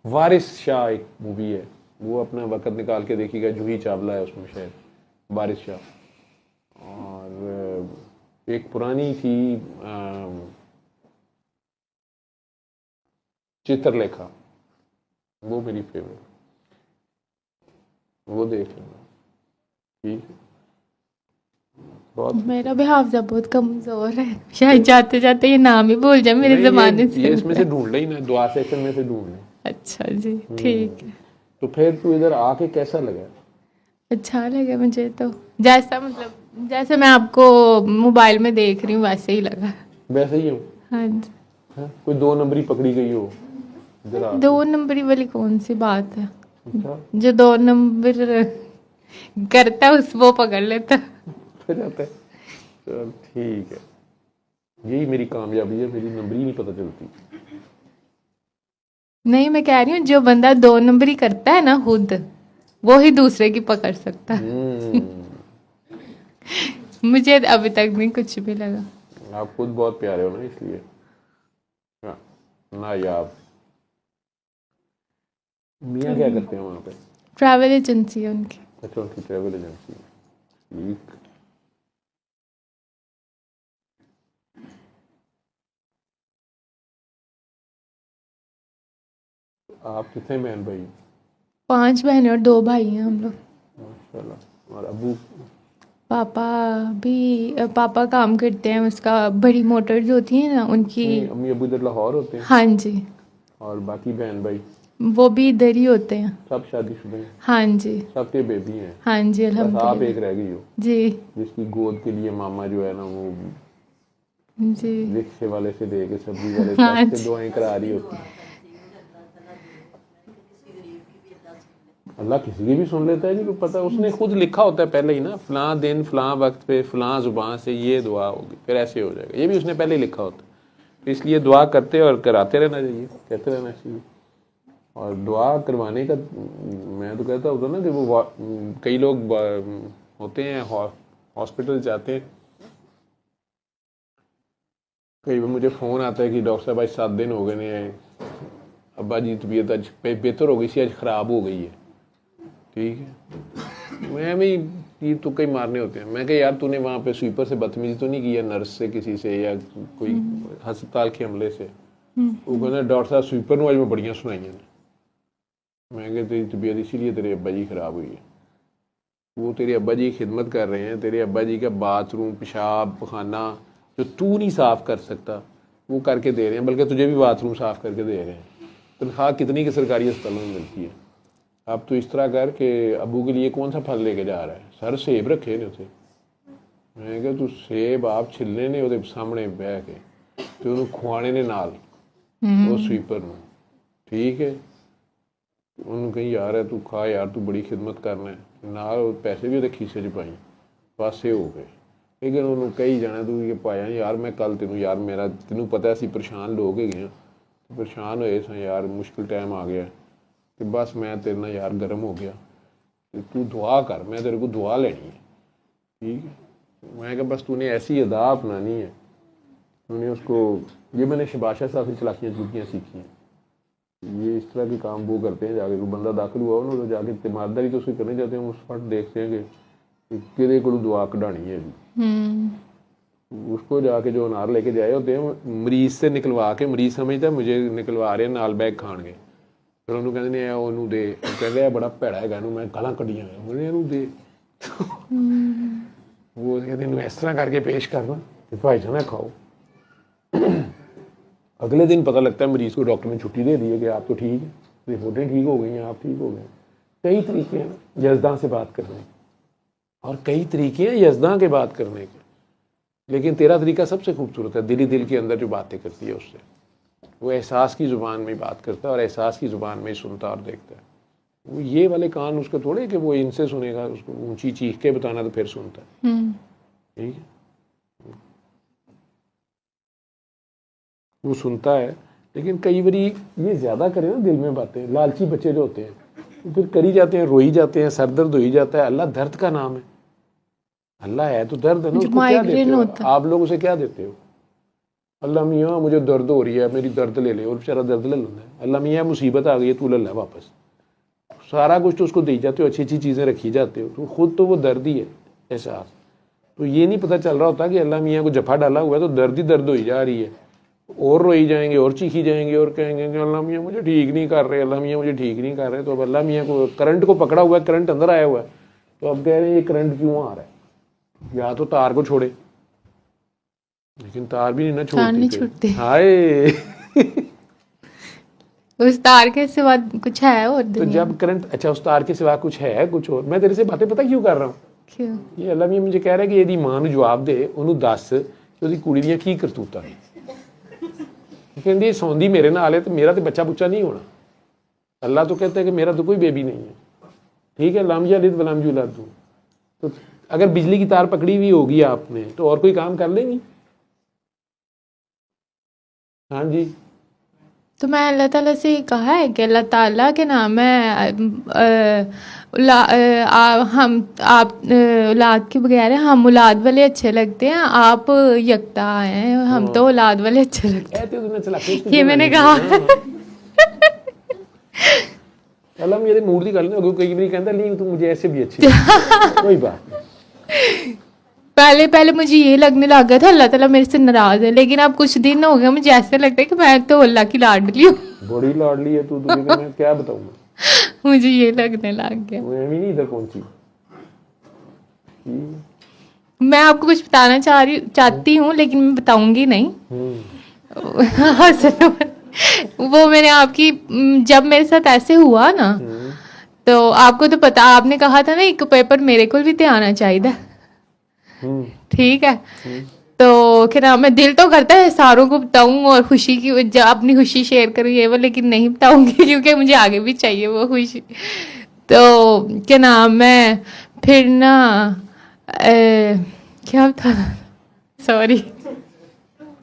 वारिस शाह एक मूवी है, वो अपना वक्त निकाल के देखिएगा, जूही चावला है उसमें शायद, वारिस शाह। और एक पुरानी थी चित्रलेखा, वो मेरी फेवरेट, वो देख लेना। ठीक है, बहुत मेरा भी हाफजा बहुत कमजोर है, शायद जाते जाते ये नाम ही भूल जाए मेरे नहीं, जमाने से। ये इसमें से ढूंढ ले ही ना, दुआ सेक्शन में से ढूंढ ले। अच्छा जी, ठीक है। तो फिर तू इधर आके कैसा लगा? अच्छा लगा मुझे तो, जैसा मतलब जैसे मैं आपको मोबाइल में देख रही हूँ वैसे ही लगा। वैसे ही हूँ? हाँ जी। हाँ? कोई 2 नंबरी पकड़ी गई हो इधर आ? 2 नंबरी वाली कौन सी बात है? अच्छा, जो 2 नंबर करता है उस वो पकड़ लेता। हो जाता है। चल ठीक है, यही मेरी कामयाबी है, मेरी नंबरी नहीं पता चलती। नहीं, मैं कह रही हूँ जो बंदा 2 नंबरी करता है ना खुद, वो ही दूसरे की पकड़ सकता है। मुझे अभी तक नहीं कुछ भी लगा। आप खुद बहुत प्यारे हो ना, इसलिए। हाँ, ना यार, मियाँ क्या करते हैं वहाँ पे? ट्रैवल एजेंसी है उनकी। अच्छा, उनकी ट्रैवल एजेंसी। ठीक। आप कितने बहन भाई? 5 बहनें और 2 भाई हैं हम लोग। माशाल्लाह। और अबू? पापा काम करते हैं, उसका बड़ी मोटर्स होती हैं ना उनकी। अम्मी अबू इधर लाहौर होते हैं? हाँ जी। और बाकी बहन भाई? वो भी इधर ही होते हैं। सब शादीशुदा हैं? हाँ जी। सबके बेबी हैं? हाँ जी, बस आप अल्हम्दुलिल्लाह। एक रह गई हो जी जिसकी गोद के लिए मामा जो है ना वो जी। रिक्शे वाले से दे के सब्जी वाले हाँ तक से जी। दुआएं करा रही होती है। अल्लाह किसी की भी सुन लेता है जी, तो पता उसने खुद लिखा होता है पहले ही ना, फलां दिन फलां वक्त पे फलां जुबान से ये दुआ होगी, फिर ऐसे हो जाएगा, ये भी उसने पहले ही लिखा होता है। तो इसलिए दुआ करते और कराते रहना चाहिए, कहते रहना चाहिए। और दुआ करवाने का मैं तो कहता होता ना कि वो कई लोग होते हैं हॉस्पिटल जाते हैं, कई बार मुझे फ़ोन आता है कि डॉक्टर साहब आज 7 दिन हो गए ने, अब्बा जी तबीयत आज बेहतर हो गई सी, आज ख़राब हो गई है। ठीक है, मैं भी ये तो कई मारने होते हैं। मैं कह यार तूने वहाँ पे स्वीपर से बदतमीजी तो नहीं की है, नर्स से किसी से या कोई हस्पताल के हमले से? वो कहना डॉक्टर साहब स्वीपर में आज मैं बढ़िया सुनाई है। मैं कह तेरी तबीयत इसीलिए तेरे अब्बा जी ख़राब हुई है, वो तेरे अब्बा जी की खिदमत कर रहे हैं, तेरे अब्बा जी का बाथरूम पेशाब पखाना जो तू नहीं साफ़ कर सकता वो करके दे रहे हैं, बल्कि तुझे भी बाथरूम साफ़ करके दे रहे हैं। तनख्वाह कितनी की सरकारी अस्पतालों में मिलती है। अब तो इस तरह कर के अबू के लिए कौन सा फल लेके जा रहा है? सर सेब रखे ने उसे, मैं कहा तू सेब आप छिलने ने ਉਹਦੇ सामने बह के ਤੇ ਉਹਨੂੰ ਖਵਾਣੇ ਨੇ ਨਾਲ ਉਹ स्वीपर ਨੂੰ। ठीक है, ਉਹਨੂੰ ਕਹੀ यार है तू खा यार, तू बड़ी खिदमत करना है ਨਾਲ, पैसे भी ਉਹਦੇ खीसे 'ਚ ਪਾਈ, ਪਾਸੇ हो गए। लेकिन ਉਹਨੂੰ ਕਹੀ जाना तू ये पाया यार मैं कल तेनों यार मेरा तेनों पता ਅਸੀਂ परेशान लोग ਹੈਗੇ ਆ, परेशान होए सां यार, मुश्किल टाइम आ गया कि बस मैं तेरे नाल यार गर्म हो गया, तू दुआ कर, मैं तेरे को दुआ लेनी है। ठीक है, मैं कहा बस तूने ऐसी अदा अपनानी है। उन्होंने उसको, ये मैंने शबाशा साहब से चलाकियाँ चुटकियाँ सीखी हैं, ये इस तरह के काम वो करते हैं। जाके कोई बंदा दाखिल हुआ उन्होंने जाके तीमारदारी तो उसकी करने जाते हैं, उस फट देखते हैं कि किदे को दुआ कढ़ानी है जी। उसको जाके जो अनार लेके जाए होते हैं मरीज से निकलवा के, मरीज समझता मुझे निकलवा रहे नाल बैग खाणगे, फिर ਉਹਨੂੰ ਕਹਿੰਦੇ ਨੇ ਉਹਨੂੰ ਦੇ, ਕਹਿੰਦੇ ਆ ਬੜਾ ਭੈੜਾ ਹੈਗਾ ਇਹਨੂੰ, ਮੈਂ ਗਾਲਾਂ ਕੱਢੀਆਂ ਉਹਨੇ ਇਹਨੂੰ ਦੇ। ਉਹ ਕਹਿੰਦੇ ਇਹਨੂੰ ਇਸ ਤਰ੍ਹਾਂ ਕਰਕੇ ਪੇਸ਼ ਕਰਨਾ ਤੇ ਭਾਈ ਜਾਨਾ खाओ। अगले दिन पता लगता है मरीज को डॉक्टर ने छुट्टी दे दी है कि आप तो ठीक है, रिपोर्टें ठीक हो गई हैं, आप ठीक हो गए। कई तरीके हैं यज़दां से बात करने के, और कई तरीके हैं यज़दां के बात करने के, लेकिन तेरा तरीका सबसे खूबसूरत है, दिल ही दिल के अंदर जो बातें करती है उससे। वो एहसास की ज़ुबान में बात करता है और एहसास की ज़ुबान में सुनता और देखता है। वो ये वाले कान उसके थोड़े कि वो इनसे सुनेगा, उसको ऊंची चीख के बताना तो फिर सुनता है। ठीक है, वो सुनता है, लेकिन कई बारी ये ज़्यादा करे ना दिल में बातें, लालची बच्चे जो होते हैं तो फिर करी जाते हैं, रोई जाते हैं, सर दर्द हो ही जाता है। अल्लाह दर्द का नाम है, अल्लाह है तो दर्द है ना, उसको क्या देते हो आप लोग, उसे क्या देते हो? अल्लाह मियाँ मुझे दर्द हो रही है, मेरी दर्द ले ले, और बेचारा दर्द ले लेता है। अल्लाह मियाँ मुसीबत आ गई है, तू ले ले वापस। सारा कुछ तो उसको दे जाते हो, अच्छी अच्छी चीज़ें रखी जाते हो, तो खुद तो वो दर्द ही है एहसास। तो ये नहीं पता चल रहा होता कि अल्लाह मियाँ को जफा डाला हुआ है तो दर्द ही दर्द हो ही जा रही है, और रोई जाएंगे और चीखी जाएंगे और कहेंगे कि अल्लाह मियाँ मुझे ठीक नहीं कर रहे, अल्लाह मियाँ मुझे ठीक नहीं कर रहे। तो अब अल्लाह मियाँ को करंट को पकड़ा हुआ है, करंट अंदर आया हुआ है, तो अब कह रहे हैं ये करंट क्यों आ रहा है, या तो तार को छोड़े, लेकिन तार भी नहीं ना तार नहीं छोड़ते। छूटते। हाय उस तार के सिवा कुछ है और तो दुनिया जब करंट, अच्छा उस तार के सिवा कुछ है कुछ और। मैं तेरे से बातें पता क्यों कर रहा हूँ, क्यों? ये अल्लाह मियाँ मुझे कह रहा है कि यदि मां ਨੂੰ जवाब दे, ਉਹਨੂੰ ਦੱਸ ਕਿ ਉਹਦੀ ਕੁੜੀ ਦੀਆਂ ਕੀ ਕਰਤੂਤਾਂ ਨੇ। ਕਹਿੰਦੀ ਸੌਂਦੀ ਮੇਰੇ ਨਾਲ ਹੈ ਤੇ ਮੇਰਾ ਤੇ ਬੱਚਾ ਬੁੱਚਾ ਨਹੀਂ ਹੋਣਾ। अल्लाह तो कहता है कि मेरा तो कोई बेबी नहीं है, ठीक है, लाम यलिद वलम यूलद। तो अगर बिजली की तार पकड़ी हुई होगी आपने तो और कोई काम कर लेंगी? हाँ जी। तो मैं अल्लाह ताला से ये कहा है कि अल्लाह ताला के नाम है हम आप औलाद के बगैर हैं, हम औलाद वाले अच्छे लगते हैं, आप यकता हैं, हम तो औलाद वाले अच्छे लगते ऐसे उसने चला हैं। ये मैंने कहा। अल्लाह मेरे मूड की गल नहीं, कई बार कहता नहीं तू मुझे ऐसे भी अच्छी लगती। कोई बात नहीं। पहले पहले मुझे ये लगने लग गया था अल्लाह ताला मेरे से नाराज है, लेकिन अब कुछ दिन हो गए मुझे ऐसा लगता है कि मैं तो अल्लाह की लाडली हूँ। बड़ी लाडली है तू, तुझे मैं क्या बताऊंगा। मुझे ये लगने लग गया। मैं भी नहीं इधर पहुंची। मैं आपको कुछ बताना चाहती हूँ लेकिन मैं बताऊंगी नहीं। वो मैंने आपकी जब मेरे साथ ऐसे हुआ ना, तो आपको तो पता, आपने कहा था ना एक पेपर मेरे को भी आना चाहिए, ठीक है। तो क्या नाम है, दिल तो करता है सारों को बताऊं और खुशी की अपनी खुशी शेयर करूं ये वो, लेकिन नहीं बताऊंगी क्योंकि मुझे आगे भी चाहिए वो खुशी। तो क्या नाम है, फिर ना क्या था, सॉरी,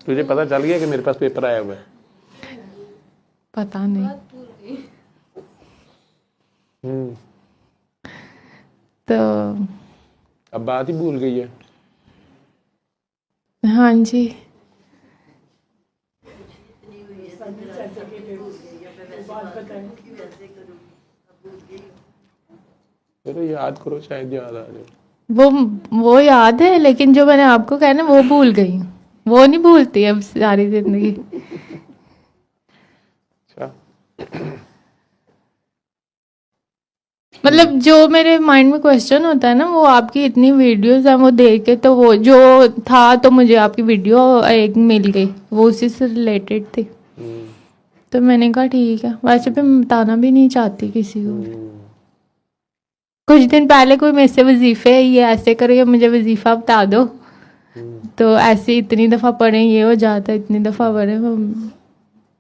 तुझे पता चल गया कि मेरे पास पेपर आया हुआ है? पता नहीं। तो अब बात ही भूल गई है। हाँ जी। चलो याद करो, शायद याद आ जाए। वो याद है, लेकिन जो मैंने आपको कहा ना वो भूल गई हूँ, वो नहीं भूलती अब सारी जिंदगी। अच्छा, मतलब जो मेरे माइंड में क्वेश्चन होता है ना, वो आपकी इतनी वीडियोस हैं वो देख के, तो वो जो था तो मुझे आपकी वीडियो एक मिल गई, वो उसी से रिलेटेड थी। तो मैंने कहा ठीक है, वैसे भी मैं बताना भी नहीं चाहती किसी को। कुछ दिन पहले कोई मेरे से वजीफे ये ऐसे करो, मुझे वजीफा बता दो, तो ऐसे इतनी दफ़ा पढ़े ये हो जाता, इतनी दफ़ा पढ़े। वो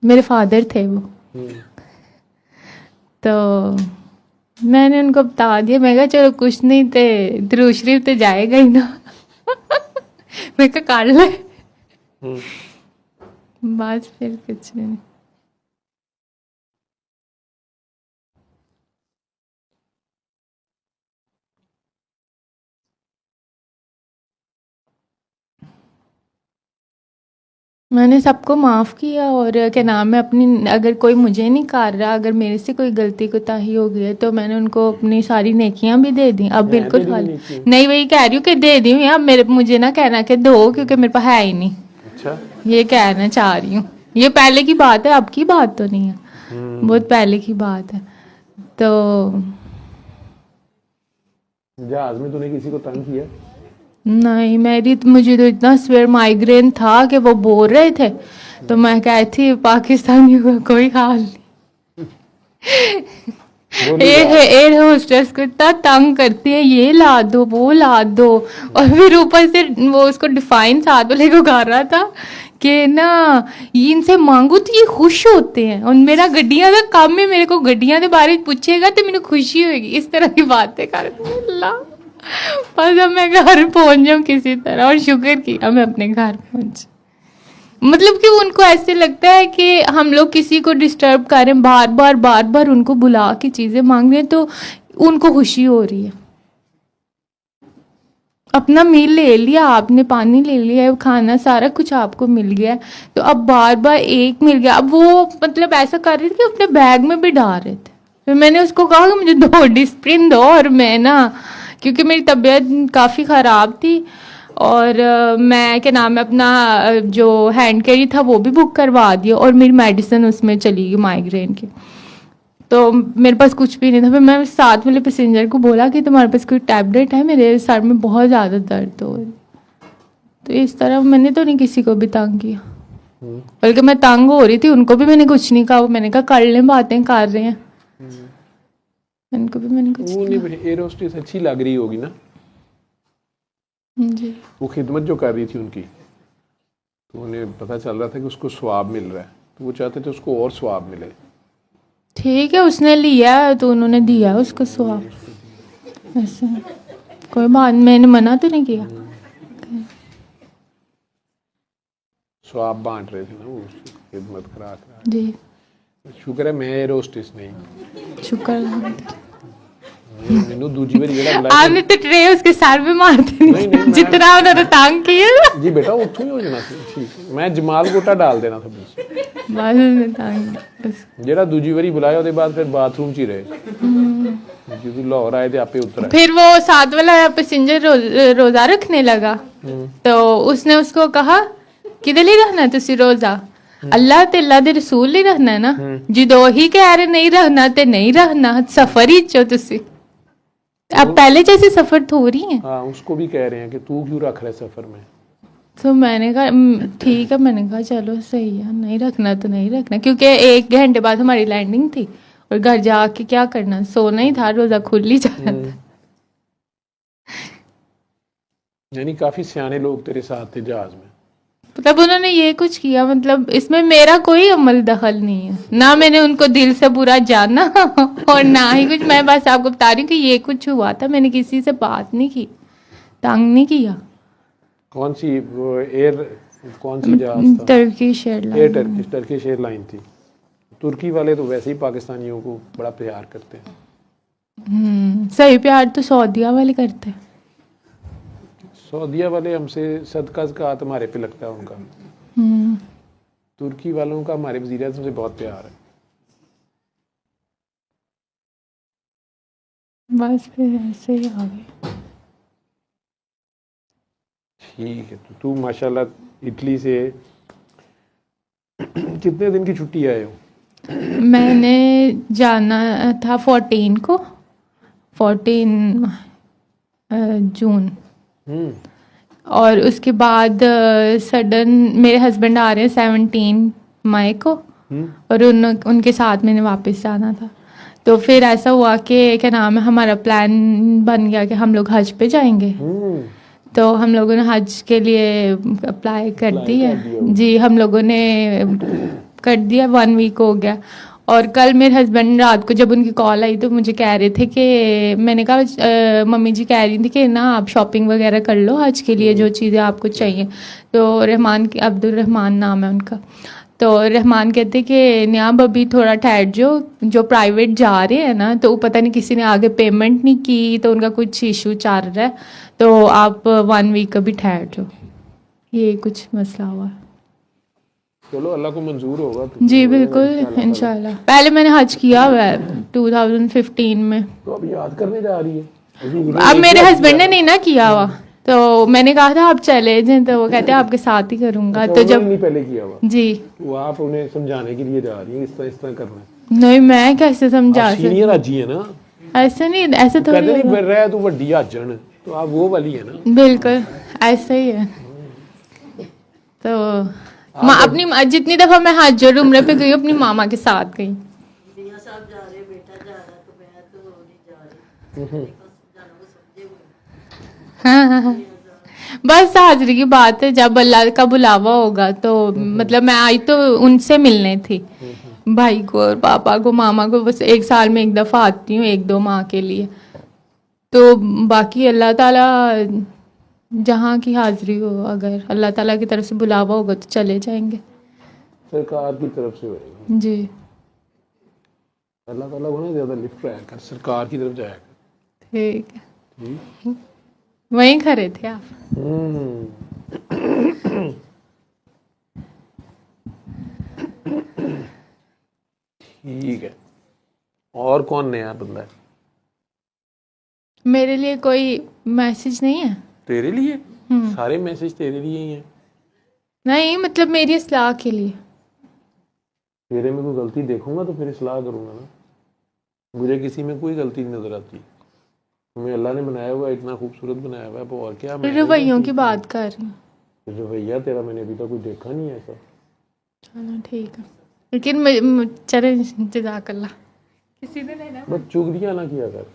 मेरे फादर थे वो। तो मैंने उनको बता दिया, मैं कहा चलो कुछ नहीं थे, दुरूद शरीफ तो जाएगा ही ना। मैं कहा कर ले, बस फिर कुछ नहीं। मैंने सबको माफ़ किया, और क्या नाम है, अपनी अगर कोई मुझे नहीं कर रहा, अगर मेरे से कोई गलती कोताही हो गई है तो मैंने उनको अपनी सारी नेकियां भी दे दी। अब बिल्कुल खाली नहीं, वही कह रही हूँ कि दे दी हुई। अब मुझे ना कहना कि दो, क्योंकि मेरे पास है ही नहीं। अच्छा, ये कहना चाह रही हूँ, ये पहले की बात है, अब की बात तो नहीं है, बहुत पहले की बात है। तो जहाज में तूने किसी को तंग किया? नहीं, मुझे तो इतना सवेर माइग्रेन था कि वो बोल रहे थे, तो मैं कहती थी पाकिस्तानियों का कोई हाल नहीं। एयर होस्टेस को इतना तंग करती है, ये ला दो वो ला दो, और फिर ऊपर से वो उसको डिफाइन साथ वाले को कर रहा था कि ना इनसे मांगो तो ये खुश होते हैं, और मेरा गड्डियां का काम है, मेरे को गड्डियां के बारे में पूछेगा तो मैंने खुशी होगी। इस तरह की बातें कर बस अब मैं घर पहुंच जाऊं किसी तरह, और शुक्र किया मैं अपने घर पहुंच। मतलब कि उनको ऐसे लगता है कि हम लोग किसी को डिस्टर्ब कर रहे हैं, बार बार उनको बुला के चीजें मांग रहे हैं, तो उनको खुशी हो रही है। अपना मील ले लिया आपने, पानी ले लिया, खाना सारा कुछ आपको मिल गया है, तो अब बार बार एक मिल गया। अब वो मतलब ऐसा कर रही थी कि अपने बैग में भी डाल रहे थे। फिर मैंने उसको कहा कि मुझे 2 डिस्प्रिन दो, और मैं ना, क्योंकि मेरी तबीयत काफ़ी ख़राब थी, और मैं क्या नाम है अपना जो हैंड कैरी था वो भी बुक करवा दिया, और मेरी मेडिसिन उसमें चली गई माइग्रेन की। तो मेरे पास कुछ भी नहीं था। फिर मैं साथ वाले पैसेंजर को बोला कि तुम्हारे पास कोई टैबलेट है, मेरे सर में बहुत ज़्यादा दर्द हो रही। तो इस तरह मैंने तो नहीं किसी को भी तंग किया, बल्कि मैं तंग हो रही थी, उनको भी मैंने कुछ नहीं कहा। मैंने कहा कर लें, बातें कर रहे हैं, उनको भी मैंने कुछ वो नहीं, एयर होस्टेस अच्छी लग रही होगी ना जी। वो खिदमत जो कर रही थी उनकी, तो उन्हें पता चल रहा था कि उसको स्वाब मिल रहा है, तो वो चाहते थे उसको और स्वाब मिले। ठीक है, उसने लिया तो उन्होंने दिया उसको स्वाब, ऐसे कोई बात, मैंने मना तो नहीं किया। स्वाब बांट रहे थे ना वो, उसकी खिदमत करा करा। जी शुक्र है मैं एयर होस्टेस नहीं। शुक्र। मैनू दूजी बार जेड़ा बुलाया आपने तो ट्रे उसके सर में मार दी, नहीं, मैं- जितना उन्होंने तंग किया। जी बेटा उत्थों ही हो जाना सी, ठीक मैं जमाल गोटा डाल देना था बस। बस उसने तंग बस। जेड़ा दूजी बारी बुलाया ਉਹਦੇ बाद फिर बाथरूम च ही रहे। ਜਦੋਂ लाहौर आए थे आपे उतर आए। फिर वो साथ वाला पैसेंजर रोजा रखने लगा, तो उसने उसको कहा किदे लिए रखना तुसी रोजा, अल्लाह ते अल्लाह दे रसूल लिए रखना है ना, जो ही कह रहे नहीं रखना ते नहीं रखना, सफर ही चो तुसी, अब पहले जैसे सफर थोड़ी है। हाँ उसको भी कह रहे हैं कि तू क्यों रख रहा है सफर में। तो मैंने कहा ठीक है, मैंने कहा चलो सही है, नहीं रखना तो नहीं रखना, क्योंकि 1 घंटे बाद हमारी लैंडिंग थी, और घर जाके क्या करना, सोना ही था, रोजा खुल ही जाना था। यानी काफी सियाने लोग तेरे साथ थे जहाज में। मतलब उन्होंने ये कुछ किया, मतलब इसमें मेरा कोई अमल दखल नहीं है, ना मैंने उनको दिल से बुरा जाना और ना ही कुछ। मैं बस आपको बता रही हूँ कि ये कुछ हुआ था, मैंने किसी से बात नहीं की, तंग नहीं किया। कौन सी वो एयर, कौन सी जहाज था? Turkish air airline. Turkish airline थी। तुर्की वाले तो वैसे ही पाकिस्तानियों को बड़ा प्यार करते हैं। सही प्यार तो सऊदीया वाले करते हैं। सऊदीया वाले हमसे सदका ज़कात हमारे पे लगता है उनका। तुर्की वालों का हमारे वज़ीर आज़म से बहुत प्यार है। बस फिर ऐसे ही आ गए। ठीक है, तो तू माशाल्लाह इटली से कितने दिन की छुट्टी आए हो? मैंने जाना था 14 को, 14 जून, और उसके बाद सडन मेरे हस्बैंड आ रहे हैं 17 मई को, और उनके साथ मैंने वापस जाना था। तो फिर ऐसा हुआ कि क्या नाम है, हमारा प्लान बन गया कि हम लोग हज पे जाएंगे। तो हम लोगों ने हज के लिए अप्लाई कर दिया जी, हम लोगों ने कर दिया, 1 वीक हो गया। और कल मेरे हस्बैंड रात को जब उनकी कॉल आई तो मुझे कह रहे थे कि, मैंने कहा मम्मी जी कह रही थी कि ना आप शॉपिंग वगैरह कर लो हज के लिए, जो चीज़ें आपको चाहिए। तो रहमान, अब्दुल रहमान नाम है उनका, तो रहमान कहते कि न्याब अभी थोड़ा ठहर जो प्राइवेट जा रहे हैं ना, तो पता नहीं किसी ने आगे पेमेंट नहीं की, तो उनका कुछ इशू चल रहा है, तो आप 1 वीक अभी ठहर जाओ, ये कुछ मसला हुआ। चलो अल्लाह को मंजूर होगा तो जी बिल्कुल इंशाल्लाह। पहले मैंने हज किया हुआ है 2015 में। तो अब याद करने जा रही है। अब मेरे हस्बैंड ने नहीं ना किया हुआ, तो मैंने कहा था आप चले जाएं, तो वो कहते हैं आपके साथ ही करूंगा। तो जब नहीं पहले किया हुआ जी, वो आप उन्हें समझाने के लिए जा रही है इस तरह करना है। नहीं मैं कैसे समझा सकती, सीनियर हाजी है ना, ऐसे नहीं, ऐसे थोड़ी कहते नहीं होगा। फिर रहा तू वड्डी हाजन, तो आप वो वाली है ना। बिल्कुल ऐसा ही है। तो अपनी जितनी दफा मैं हज और उम्रे पे गई अपनी मामा के साथ गई। हाँ, बस हाजिरी की बात है, जब अल्लाह का बुलावा होगा तो मतलब मैं आई तो उनसे मिलने थी, भाई को और पापा को, मामा को बस 1 साल में 1 दफ़ा आती हूँ, 1-2 माह के लिए। तो बाकी अल्लाह ताला जहाँ की हाजिरी हो, अगर अल्लाह ताला की तरफ से बुलावा होगा तो चले जाएंगे। सरकार की तरफ से होएगा जी अल्लाह ताला को ना ज़्यादा लिफ्ट रहा कर, सरकार की तरफ जाएगा। ठीक है। वहीं खड़े थे आप। ठीक है। और कौन नया बंदा है मेरे लिए कोई मैसेज नहीं है? तेरे लिए? सारे मैसेज तेरे लिए ही हैं। नहीं, मतलब मेरी इस्लाह के लिए। तेरे में कोई गलती देखूंगा तो फिर इस्लाह करूंगा ना। मुझे किसी में कोई गलती नहीं नजर आती। तुम्हें अल्लाह ने बनाया हुआ है, इतना खूबसूरत बनाया हुआ है, तो और क्या। मैं रवैयों की बात कर रही हूँ। रवैया तेरा मैंने अभी तक कोई देखा नहीं है ऐसा। चलो ठीक है, लेकिन चले जज़ाकल्लाह। किसी ने नहीं ना, बस चुगलियां ना किया कर।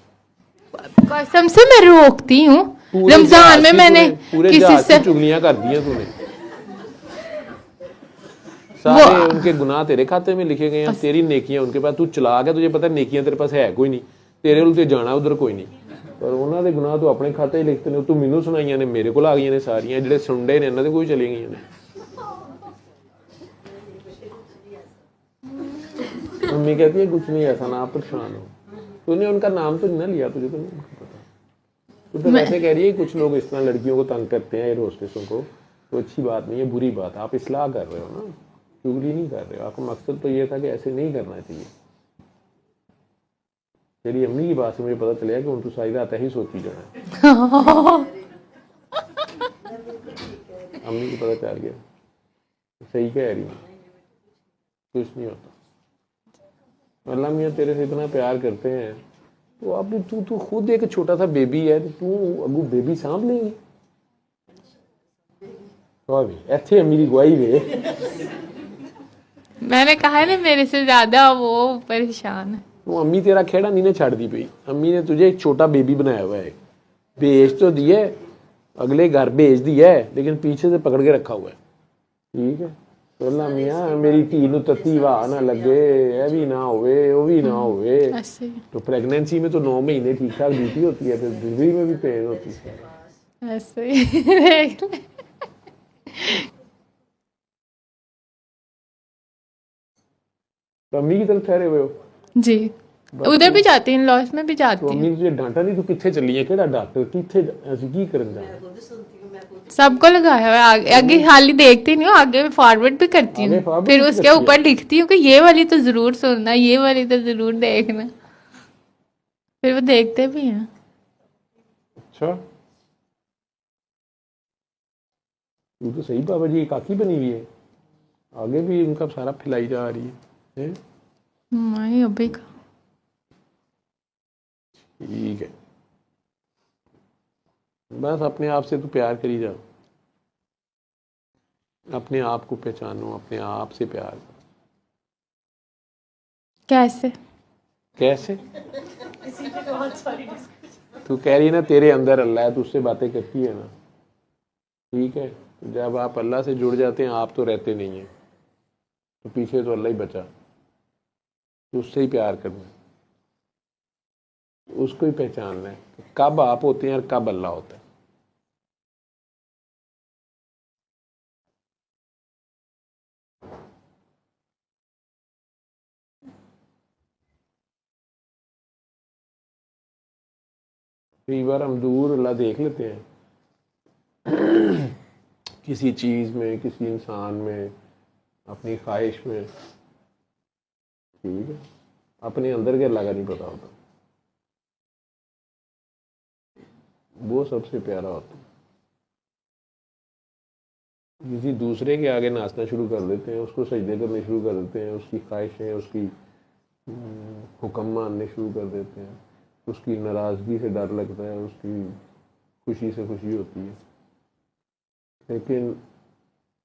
कसम से मैं रोकती हूँ। पूरे रमजान जहाज में की मैंने पूरे किसी जहाज से की चुगलियां कर दी हैं तूने। सारे उनके गुनाह तेरे खाते में लिखे गए हैं, तेरी नेकियां उनके पास। तू चला गया, तुझे पता है नेकियां तेरे पास है कोई नहीं, तेरे उल्टे जाना उधर कोई नहीं, पर ਉਹਨਾਂ ਦੇ ਗੁਨਾਹ ਤੂੰ ਆਪਣੇ ਖਾਤੇ 'ਚ ਲਿਖਤੇ ਨੇ। ਤੂੰ ਮੈਨੂੰ ਸੁਣਾਈਆਂ ਨੇ, ਮੇਰੇ ਕੋਲ ਆ ਗਈਆਂ ਨੇ ਸਾਰੀਆਂ। ਜਿਹੜੇ ਸੁਣਦੇ ਨੇ ਇਹਨਾਂ ਦੇ ਕੋਈ ਚਲੀ ਗਈਆਂ ਨੇ। मम्मी कहती है कुछ नहीं ऐसा ना, आप परेशान हो। तूने उनका नाम तो नहीं ना लिया, तुझे तो नहीं पता। तू तो वैसे कह रही है कुछ लोग इस तरह लड़कियों को तंग करते हैं, एयर होस्टेसों को, तो अच्छी बात नहीं है, बुरी बात। आप इस्लाह कर रहे हो ना, चुगली नहीं कर रहे हो। आपका मकसद तो ये था कि ऐसे नहीं करना चाहिए। तेरी अम्मी की बात से मुझे पता चला कि उन तो सारी रात ही सोची जाना। अम्मी को पता चल गया, सही कह रही है, कुछ नहीं होता। अल्लाह मियाँ तेरे से इतना प्यार करते हैं, तो अब तू खुद एक छोटा सा बेबी है, तो तू अगू बेबी सांभ लेंगी। तो ऐसे अम्मी की गवाही वे। मैंने कहा है ना, मेरे से ज्यादा वो परेशान है। तो अम्मी तेरा खेड़ा नहीं ने छाड़ दी पई। अम्मी ने तुझे एक छोटा बेबी बनाया हुआ है, भेज तो दी है, अगले घर भेज दिया है, लेकिन पीछे से पकड़ के रखा हुआ है। ठीक है, तो अल्लाह मियाँ मेरी धी नूं तत्ती वाह ना लगे, ये भी ना होवे, वो भी ना होवे। ऐसे तो प्रेगनेंसी में तो 9 महीने ठीक ठाक ड्यूटी होती है, फिर डिलीवरी में भी पेन होती है। ऐसे ही देख ले। तो अम्मी की तरफ ठहरे हुए हो? जी, उधर भी जाती हूँ, लॉस में भी तो जाती अम्मी हूँ। तुझे डांटा नहीं? तू किथे चली है, केड़ा डॉक्टर, किथे ऐसी की करन जाना? सबको लगाया हुआ है। आगे खाली देखती नहीं हूँ, आगे फॉरवर्ड भी करती आगे हूँ, forward फिर भी उसके करती है? ऊपर लिखती हूँ कि ये वाली तो जरूर सुनना, ये वाली तो जरूर देखना, फिर वो देखते भी हैं। अच्छा, तू तो सही बाबा जी की काकी बनी हुई है, आगे भी उनका सारा फैलाई जा रही है, हैं? मैं अभी का ठीक है, बस अपने आप से तू प्यार करी जा, अपने आप को पहचानो, अपने आप से प्यार करो। कैसे? कैसे? तू कह रही है ना तेरे अंदर अल्लाह है, तू उससे बातें करती है ना, ठीक है। तो जब आप अल्लाह से जुड़ जाते हैं, आप तो रहते नहीं हैं, तो पीछे तो अल्लाह ही बचा, तो उससे ही प्यार करना है, उसको ही पहचानना है, तो कब आप होते हैं और कब अल्लाह होता है। कई बार हम दूर अल्लाह देख लेते हैं किसी चीज़ में, किसी इंसान में, अपनी ख्वाहिश में, ठीक है, अपने अंदर के अल्लाह का नहीं पता होता, वो सबसे प्यारा होता है। किसी दूसरे के आगे नाचना शुरू कर देते हैं, उसको सजदे करने शुरू कर देते हैं, उसकी ख्वाहिशें, उसकी हुक्म मानने शुरू कर देते हैं, उसकी नाराज़गी से डर लगता है, उसकी खुशी से खुशी होती है, लेकिन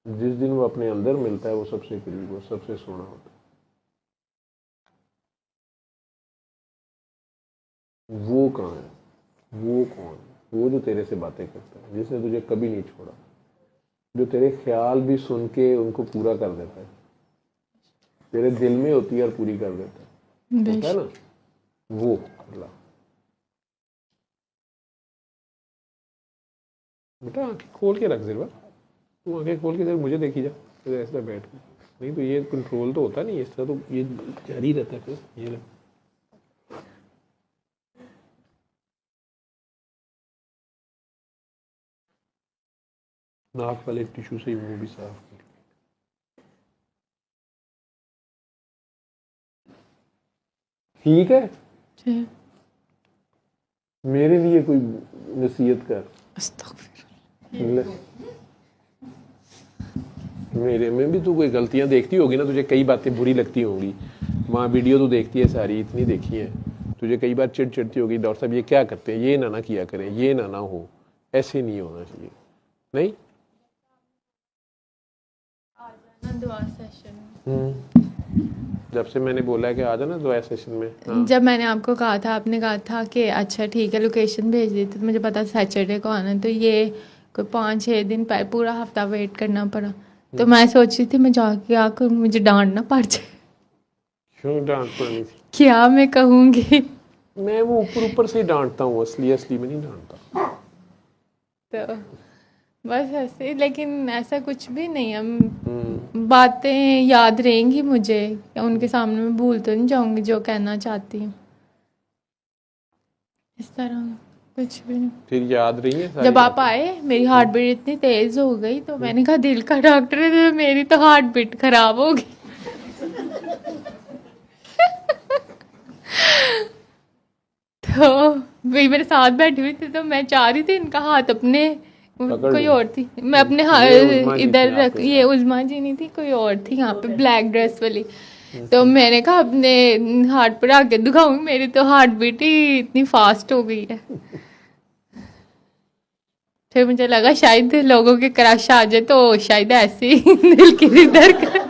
जिस दिन वो अपने अंदर मिलता है, वो सबसे करीब, वो सबसे सोना होता है। वो कहाँ है? वो कौन है? वो जो तेरे से बातें करता है, जिसने तुझे कभी नहीं छोड़ा, जो तेरे ख्याल भी सुन के उनको पूरा कर देता है, तेरे दिल में होती है और पूरी कर देता है, होता है ना, वो अल्लाह। बेटा आंखें खोल के रख जरा, तू आंखें खोल के जरा मुझे देखी जा, ऐसा बैठ के, नहीं तो ये कंट्रोल तो होता नहीं, इस तरह तो ये जारी रहता है। फिर ये ले। नाक वाले टिश्यू से ही मुंह भी साफ कर। ठीक है, जी। मेरे लिए कोई नसीहत कर। ले। मेरे में भी तू कोई गलतियां देखती होगी ना, तुझे कई बातें बुरी लगती होंगी। वहाँ वीडियो तो देखती है सारी, इतनी देखी है, तुझे कई बार चिढ़ चिढ़ती होगी, डॉक्टर साहब ये क्या करते हैं, ये ना किया करें, ये ना हो, ऐसे नहीं होना चाहिए। नहीं दुआ सेशन जब से मैंने बोला है कि आ जाना दुआ सेशन में, हाँ। जब मैंने आपको कहा था, आपने कहा था कि अच्छा ठीक है लोकेशन भेज देते, तो मुझे पता सैटरडे को आना, तो ये कोई 5-6 दिन पहले पूरा हफ्ता वेट करना पड़ा। तो मैं सोच रही थी मैं जाके आकर मुझे डांट ना पड़ जाए। क्यों डांट पड़नी थी? क्या मैं कहूँगी? मैं वो ऊपर से ही डांटता हूँ, असली में नहीं डांटता। तो बस ऐसे, लेकिन ऐसा कुछ भी नहीं है। बातें याद रहेंगी मुझे, उनके सामने मैं भूल तो नहीं जाऊंगी जो कहना चाहती हूँ, इस तरह कुछ भी नहीं। फिर याद रही है सारी जब आप बातें? आए मेरी हार्ट बीट इतनी तेज हो गई, तो मैंने कहा दिल का डॉक्टर है, तो मेरी तो हार्ट बीट खराब हो गई। तो वही मेरे साथ बैठी हुई थी, तो मैं चाह रही थी इनका हाथ अपने, कोई और थी, मैं अपने हाथ इधर रख, ये उज़मा जी नहीं थी, कोई और थी यहाँ पे ब्लैक ड्रेस वाली। तो मैंने कहा अपने हार्ट पर आके दिखाऊंगी, मेरी तो हार्ट बीट ही इतनी फास्ट हो गई है। फिर मुझे लगा शायद लोगों के क्रश आ जाए, तो शायद ऐसे ही दिल की धड़कन।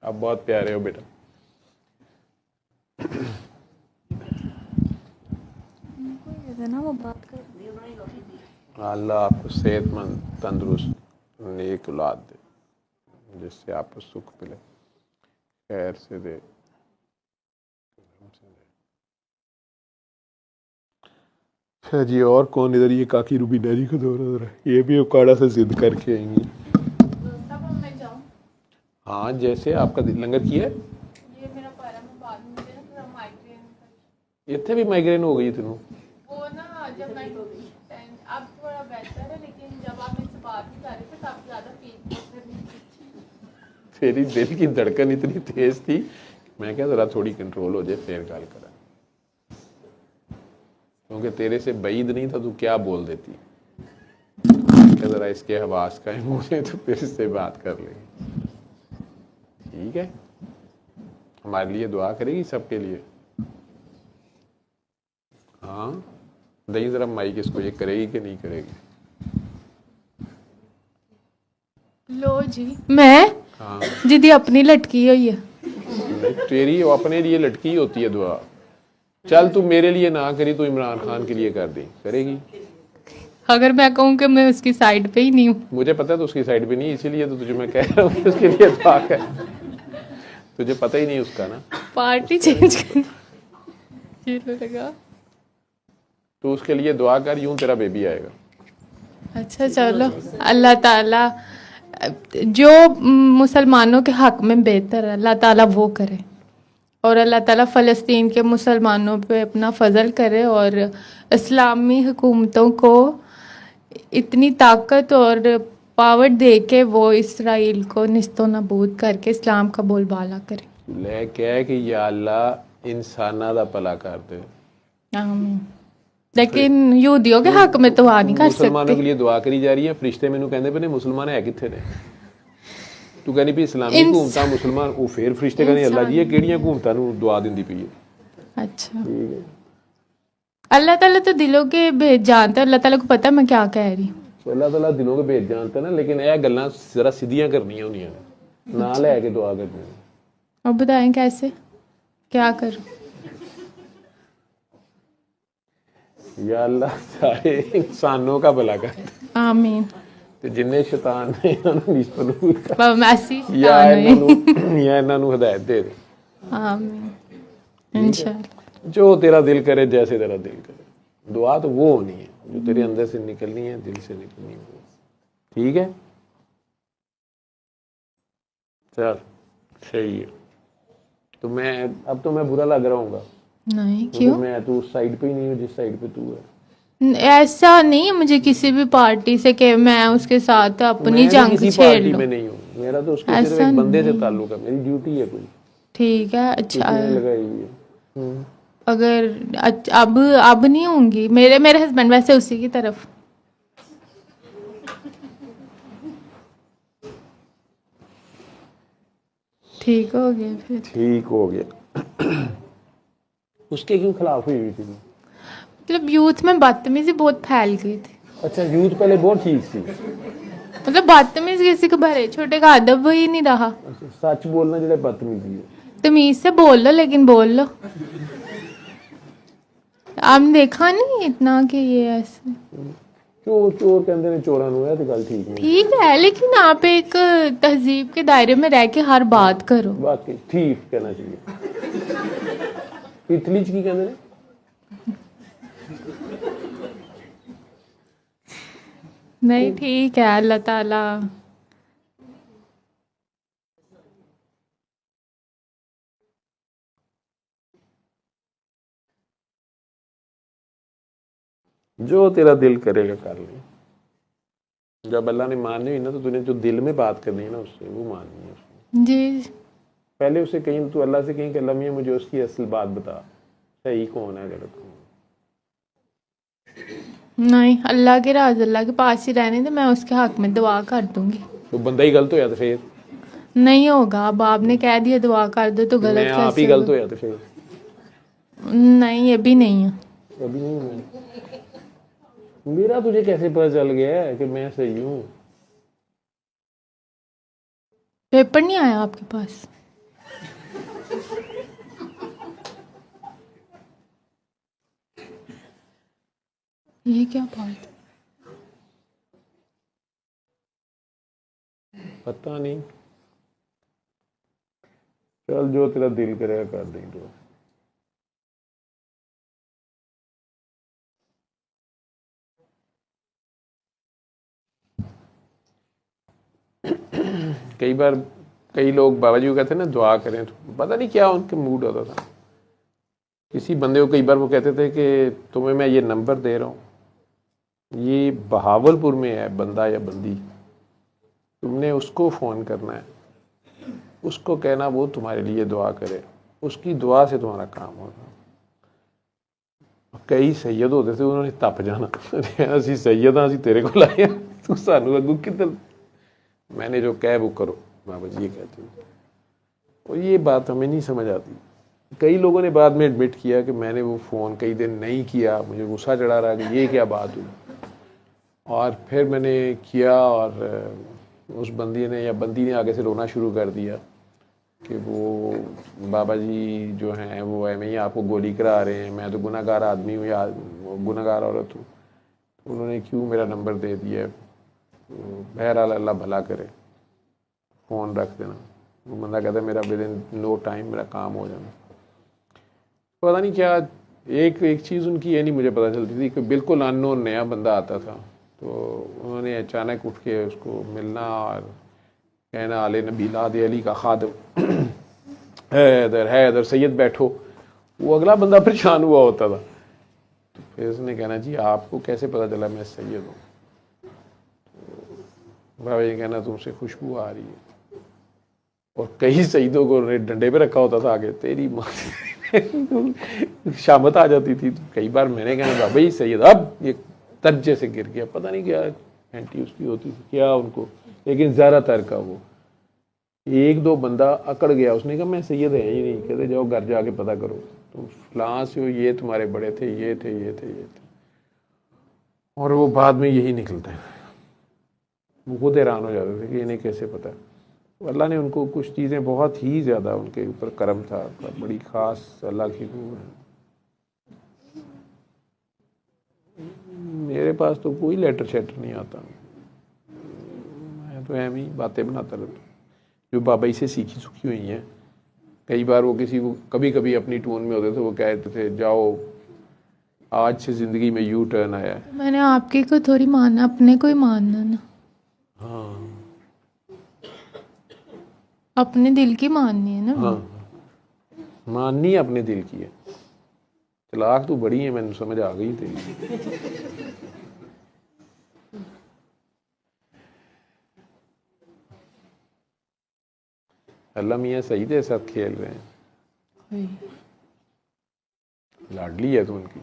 आप बहुत प्यारे हो बेटा। ना वो बात कर, अल्लाह आपको सेहतमंद, तंदुरुस्त, नेक औलाद दे, जिससे आपको सुख मिले, खैर से दे। अच्छा जी, और कौन इधर? ये काकी रूबीना जी को दौरा, ये भी उकाड़ा से जिद करके आएंगी। हाँ, जैसे आपका लंगर किया है, ये मेरा पैर में बाद में मुझे ना थोड़ा माइग्रेन, इतने भी माइग्रेन हो गई तेनों? वो ना जब मैं अब थोड़ा बेहतर है, लेकिन जब आप मुझसे बात नहीं कर रहे थे तब ज़्यादा फील। तेरी दिल की धड़कन इतनी तेज थी, मैं क्या जरा थोड़ी कंट्रोल हो जाए फिर गाल करा, क्योंकि तेरे से बैद नहीं था, तू क्या बोल देती। क्या जरा इसके हवास का है मुझे, तो फिर से बात कर लेंगे, ठीक है? हमारे लिए दुआ करेगी, सबके लिए। हाँ, दही जरा माइक इसको, ये करेगी कि नहीं करेगी? लो जी, मैं हाँ, दीदी अपनी लटकी हुई है। तेरी अपने लिए लटकी होती है दुआ। चल तू मेरे लिए ना करी, तू इमरान खान के लिए कर दी, करेगी? अगर मैं कहूँ कि मैं उसकी साइड पे ही नहीं हूँ। मुझे पता है तो उसकी साइड पे नहीं, इसीलिए तो तुझे मैं कह रहा हूँ उसके लिए दुआ कर। तुझे पता ही नहीं उसका ना, पार्टी चेंज करनी लगा। तो उसके लिए दुआ कर, यूं तेरा बेबी आएगा। अच्छा चलो, अल्लाह ताला जो मुसलमानों के हक में बेहतर है अल्लाह ताला वो करे, और अल्लाह ताला फ़लस्तीन के मुसलमानों पे अपना फजल करे, और इस्लामी हुकूमतों को इतनी ताकत और पावर दे के वो इसराइल को निस्तो नबूद करके इस्लाम का बोलबाला करे। ले कह कि या अल्लाह इंसाना दा भला कर दे। आमीन। लेकिन यहूदियों के हक में तो आ नहीं कर मुसलमानों के सकते। लिए दुआ करी जा रही है, फरिश्ते मैनू कहंदे पे ने मुसलमान है किथे ने? तू कहनी भी इस्लामी हुकूमतां मुसलमान, वो फिर फरिश्ते कहने अल्लाह जी ये किहड़ियां हुकूमतां नू दुआ दिंदी पई है। अच्छा, अल्लाह ताला तो दिलों के भेद जानता है, अल्लाह ताला को पता है मैं क्या कह रही हूँ। तो अल्लाह ताला दिलों के भेद जानता है ना, लेकिन यह गल्लां जरा सीधियां करनियां होंदियां ने, ना लैके दुआ करनी। अब बताएं कैसे, क्या करूं? या अल्लाह सारे इंसानों का भला कर, आमीन। ते जिन्ने शैतान ने उन्होंने निष्फल कर, बस ऐसी या इन्हां नू हिदायत दे दे। आमीन इंशाल्लाह। जो तेरा दिल करे, जैसे तेरा दिल करे, दुआ तो वो होनी है। जो तेरे अंदर से निकलनी है, दिल से निकलनी है। ठीक है, चल सही है। तो मैं अब तो मैं बुरा लग रहा हूँगा नहीं क्योंकि क्यों? मैं तो उस साइड पे ही नहीं हूँ जिस साइड पे तू है। ऐसा नहीं है मुझे किसी भी पार्टी से कि मैं उसके साथ अपनी मैं भी जंग किसी छेड़ पार्टी लूं। में नहीं हूँ, मेरा तो उसके सिर्फ ऐसा एक बंदे से नहीं। ताल्लुक है, मेरी ड्यूटी है कोई ठीक है, अच्छा किसी ने लगाई हुई है। अगर अब नहीं होंगी। मेरे हस्बैंड वैसे उसी की तरफ। ठीक हो गया फिर। ठीक हो गया। उसके क्यों खिलाफ हुई थी? मतलब यूथ में बदतमीजी बहुत फैल गई थी। अच्छा, यूथ पहले बहुत ठीक थी। मतलब बदतमीज किसी को भरे छोटे का अदब ही नहीं रहा। अच्छा, सच बोलना जो बदतमीजी है। तमीज से बोल लो, लेकिन बोल लो। आपने देखा नहीं इतना कि ये ऐसे। चोर चोर कहते हैं चोरा नु है, तो गल ठीक नहीं। ठीक है, लेकिन आप एक तहजीब के दायरे में रह के हर बात करो। वाकई ठीक कहना चाहिए। इटली च की कहते हैं? नहीं ठीक है, अल्लाह ताला। जो तेरा दिल करेगा कर ले। जब अल्लाह ने माननी हुई ना, तो तूने जो दिल में बात करनी है ना उससे, वो माननी है उसने। जी पहले उसे कहीं तू अल्लाह से कहीं कि अल्लाह मियां मुझे उसकी असल बात बता, सही कौन है गलत कौन है। नहीं, अल्लाह के राज अल्लाह के पास ही रहने तो मैं उसके हक में दुआ कर दूंगी। तो बंदा ही गलत होया तो फिर? नहीं होगा, अब आपने कह दिया दुआ कर दो तो गलत मैं आप ही कैसे गलत होगा? होया तो फिर? नहीं, ये भी नहीं है। अभी नहीं हुआ। मेरा तुझे कैसे पता चल गया है कि मैं सही हूँ? पेपर नहीं आया आपके पास? ये क्या बात? पता नहीं, चल जो तेरा दिल करेगा कर देंगे। तो कई बार कई लोग बाबा जी को कहते हैं ना दुआ करें, तो पता नहीं क्या उनके मूड होता था। किसी बंदे को कई बार वो कहते थे कि तुम्हें मैं ये नंबर दे रहा हूँ, ये बहावलपुर में है बंदा या बंदी, तुमने उसको फ़ोन करना है, उसको कहना वो तुम्हारे लिए दुआ करे, उसकी दुआ से तुम्हारा काम होगा। कई सैयद होते थे, उन्होंने तप जाना असी सैयद हाँ, असी तेरे को लाए तू सानू अगू किधर, मैंने जो कह वो करो, बाबा जी ये कहते हैं। और ये बात हमें नहीं समझ आती। कई लोगों ने बाद में एडमिट किया कि मैंने वो फ़ोन कई दिन नहीं किया, मुझे गुस्सा चढ़ा रहा कि ये क्या बात हुई, और फिर मैंने किया और उस बंदी ने या बंदी ने आगे से रोना शुरू कर दिया कि वो बाबा जी जो हैं वो एवं ही आपको गोली करा रहे हैं, मैं तो गुनाहगार आदमी हूँ या गुनाहगार औरत हूँ, तो उन्होंने क्यों मेरा नंबर दे दिया। बहरहाल अल्लाह भला करे, फ़ोन रख देना। वो बंदा कहता है मेरा विद इन नो टाइम मेरा काम हो जाना। पता नहीं क्या एक चीज़ उनकी ये नहीं मुझे पता चलती थी कि बिल्कुल अननोन नया बंदा आता था तो उन्होंने अचानक उठ के उसको मिलना और कहना आले नबी लादे अली का खादम है इधर सैयद बैठो। वो अगला बंदा परेशान हुआ होता था, तो फिर उसने कहना जी आपको कैसे पता चला मैं सैयद हूँ। तो बाबा जी कहना तुमसे खुशबू आ रही है। और कई सईदों को उन्होंने डंडे पे रखा होता था आगे, तेरी माँ शामत आ जाती थी। तो कई बार मैंने कहना बाबा जी सैयद, अब ये तर्जे से गिर गया, पता नहीं क्या एंटी उसकी होती थी क्या उनको, लेकिन ज़्यादातर का वो एक दो बंदा अकड़ गया, उसने कहा मैं सैयद है ही नहीं, कहते जाओ घर जाके पता करो तुम फलां से हो, ये तुम्हारे बड़े थे, ये थे ये थे ये थे, और वो बाद में यही निकलते हैं। वो खुद हैरान हो जाते थे कि इन्हें कैसे पता। तो अल्लाह ने उनको कुछ चीज़ें बहुत ही ज़्यादा उनके ऊपर करम था, बड़ी ख़ास अल्लाह की वो है। मेरे पास तो कोई लेटर शेटर नहीं आता, मैं तो एम ही बातें बनाता रहता हूँ जो बाबा जी से सीखी सुखी हुई हैं। कई बार वो किसी को कभी कभी अपनी टोन में होते थे, वो कहते थे जाओ आज से ज़िंदगी में यू टर्न आया है। मैंने आपके को थोड़ी माना, अपने को ही मानना ना, हाँ अपने दिल की माननी है ना। हाँ, माननी अपने दिल की है। तलाक तो बड़ी है, मैंने समझ आ गई तेरी। अल्लाह मियाँ सही तेरे साथ खेल रहे हैं, लाडली है तो उनकी।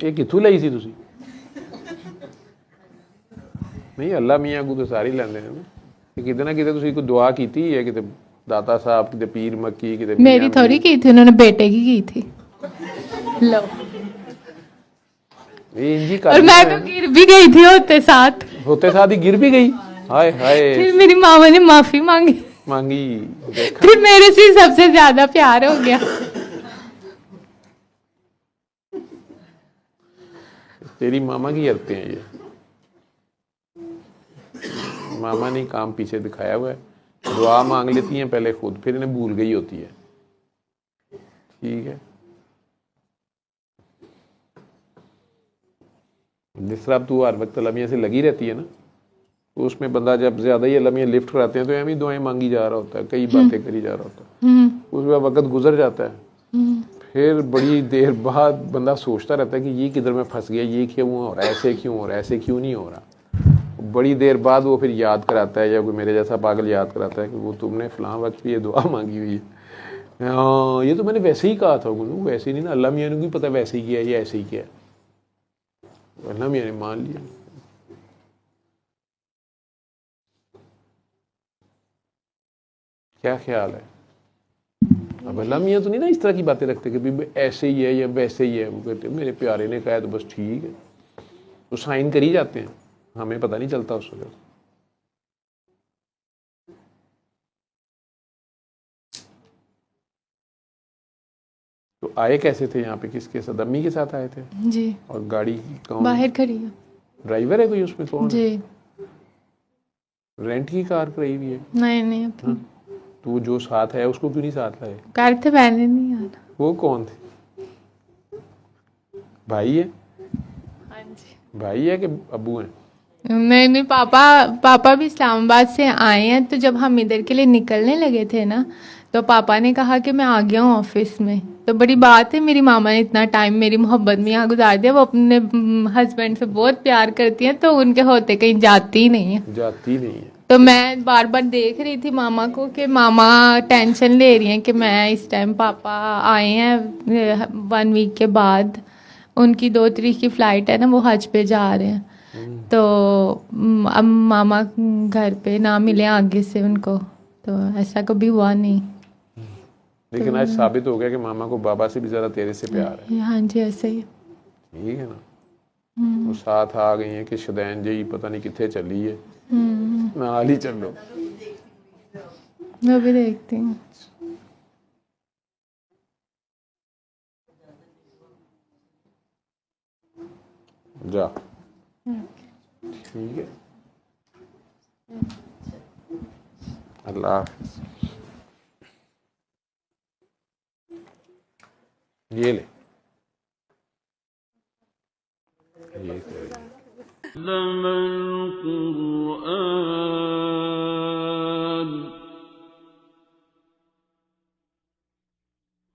ਇਹ ਕਿੱਥੋਂ ਲਈ ਸੀ ਤੁਸੀਂ? ਨਹੀਂ ਅੱਲਾ ਮੀਆਂ ਕੋ ਤਾਂ ਸਾਰੇ ਲੈਂਦੇ ਨੇ ਨਾ, ਕਿ ਕਿਤੇ ਨਾ ਕਿਤੇ ਤੁਸੀਂ ਕੋਈ ਦੁਆ ਕੀਤੀ ਹੈ ਕਿਤੇ दाता साहब किते पीर मक्की किते मेरी थोड़ी की थी, उन्होंने बेटे की थी। लो ये इंजी और मैं तो गिर भी गई थी होते साथ ही गिर भी गई। हाय हाय, फिर मेरी मामा ने माफी मांगी मांगी, फिर मेरे से सबसे ज्यादा प्यार हो गया। तेरी मामा की हरकतें हैं ये, मामा ने काम पीछे दिखाया हुआ है। दुआ मांग लेती हैं पहले खुद, फिर इन्हें भूल गई होती है। ठीक है, जिस तरह तू हर वक्त अल्लाह मियां से लगी रहती है ना, तो उसमें बंदा जब ज्यादा ही अल्लाह मियां लिफ्ट कराते हैं तो एम ही दुआएं मांगी जा रहा होता है, कई बातें करी जा रहा होता है। उसमें वक्त गुजर जाता है, फिर बड़ी देर बाद बंदा सोचता रहता है कि ये किधर में फंस गया, ये क्यों हो रहा है, ऐसे क्यों हो रहा है, ऐसे क्यों नहीं हो रहा। बड़ी देर बाद वो फिर याद कराता है, या कोई मेरे जैसा पागल याद कराता है कि वो तुमने फलां वक्त भी ये दुआ मांगी हुई है। हाँ, ये तो मैंने वैसे ही कहा था। वैसे ही नहीं ना, अल्लाह मियां ने भी पता वैसे ही किया, ये ऐसे ही किया। अल्लाह मियां ने मान लिया। क्या ख्याल है? अब अल्लाह मियां तो नहीं ना इस तरह की बातें रखते कि भी ऐसे ही है या वैसे ही है। वो कहते मेरे प्यारे ने कहा तो बस ठीक है, तो साइन कर ही जाते हैं, हमें पता नहीं चलता उस वक्त। तो आए कैसे थे यहाँ पे, किसके साथ? अम्मी के साथ आए थे जी। और गाड़ी कौन? बाहर खड़ी है। ड्राइवर है कोई उसमें? कौन जी। रेंट की कार कराई हुई है? नहीं नहीं अपनी। तो जो साथ है उसको क्यों नहीं साथ लाए? कार थे, मैंने नहीं यार। वो कौन थे? भाई है? हाँ जी। भाई है कि अब्बू हैं? नहीं, पापा भी इस्लामाबाद से आए हैं। तो जब हम इधर के लिए निकलने लगे थे ना, तो पापा ने कहा कि मैं आ गया हूँ ऑफिस में। तो बड़ी बात है, मेरी मामा ने इतना टाइम मेरी मोहब्बत में यहाँ गुजार दिया। वो अपने हस्बैंड से बहुत प्यार करती हैं, तो उनके होते कहीं जाती ही नहीं है। जाती नहीं है। तो मैं बार बार देख रही थी मामा को कि मामा टेंशन ले रही हैं कि मैं इस टाइम, पापा आए हैं 1 वीक के बाद, उनकी 2 तारीख की फ़्लाइट है ना, वो हज पे जा रहे हैं। तो अब मामा घर पे ना मिले आगे से उनको, तो ऐसा कभी हुआ नहीं। लेकिन आज साबित हो गया कि मामा को बाबा से भी ज्यादा तेरे से प्यार है। हाँ जी, ऐसे ही। ठीक है ना, वो साथ आ गई है कि शदैन जी पता नहीं कितने चली है, नाल ही चलो। मैं भी देखती हूँ। जा, ठीक है, अल्लाह हाफ़िज़। ये ले, ये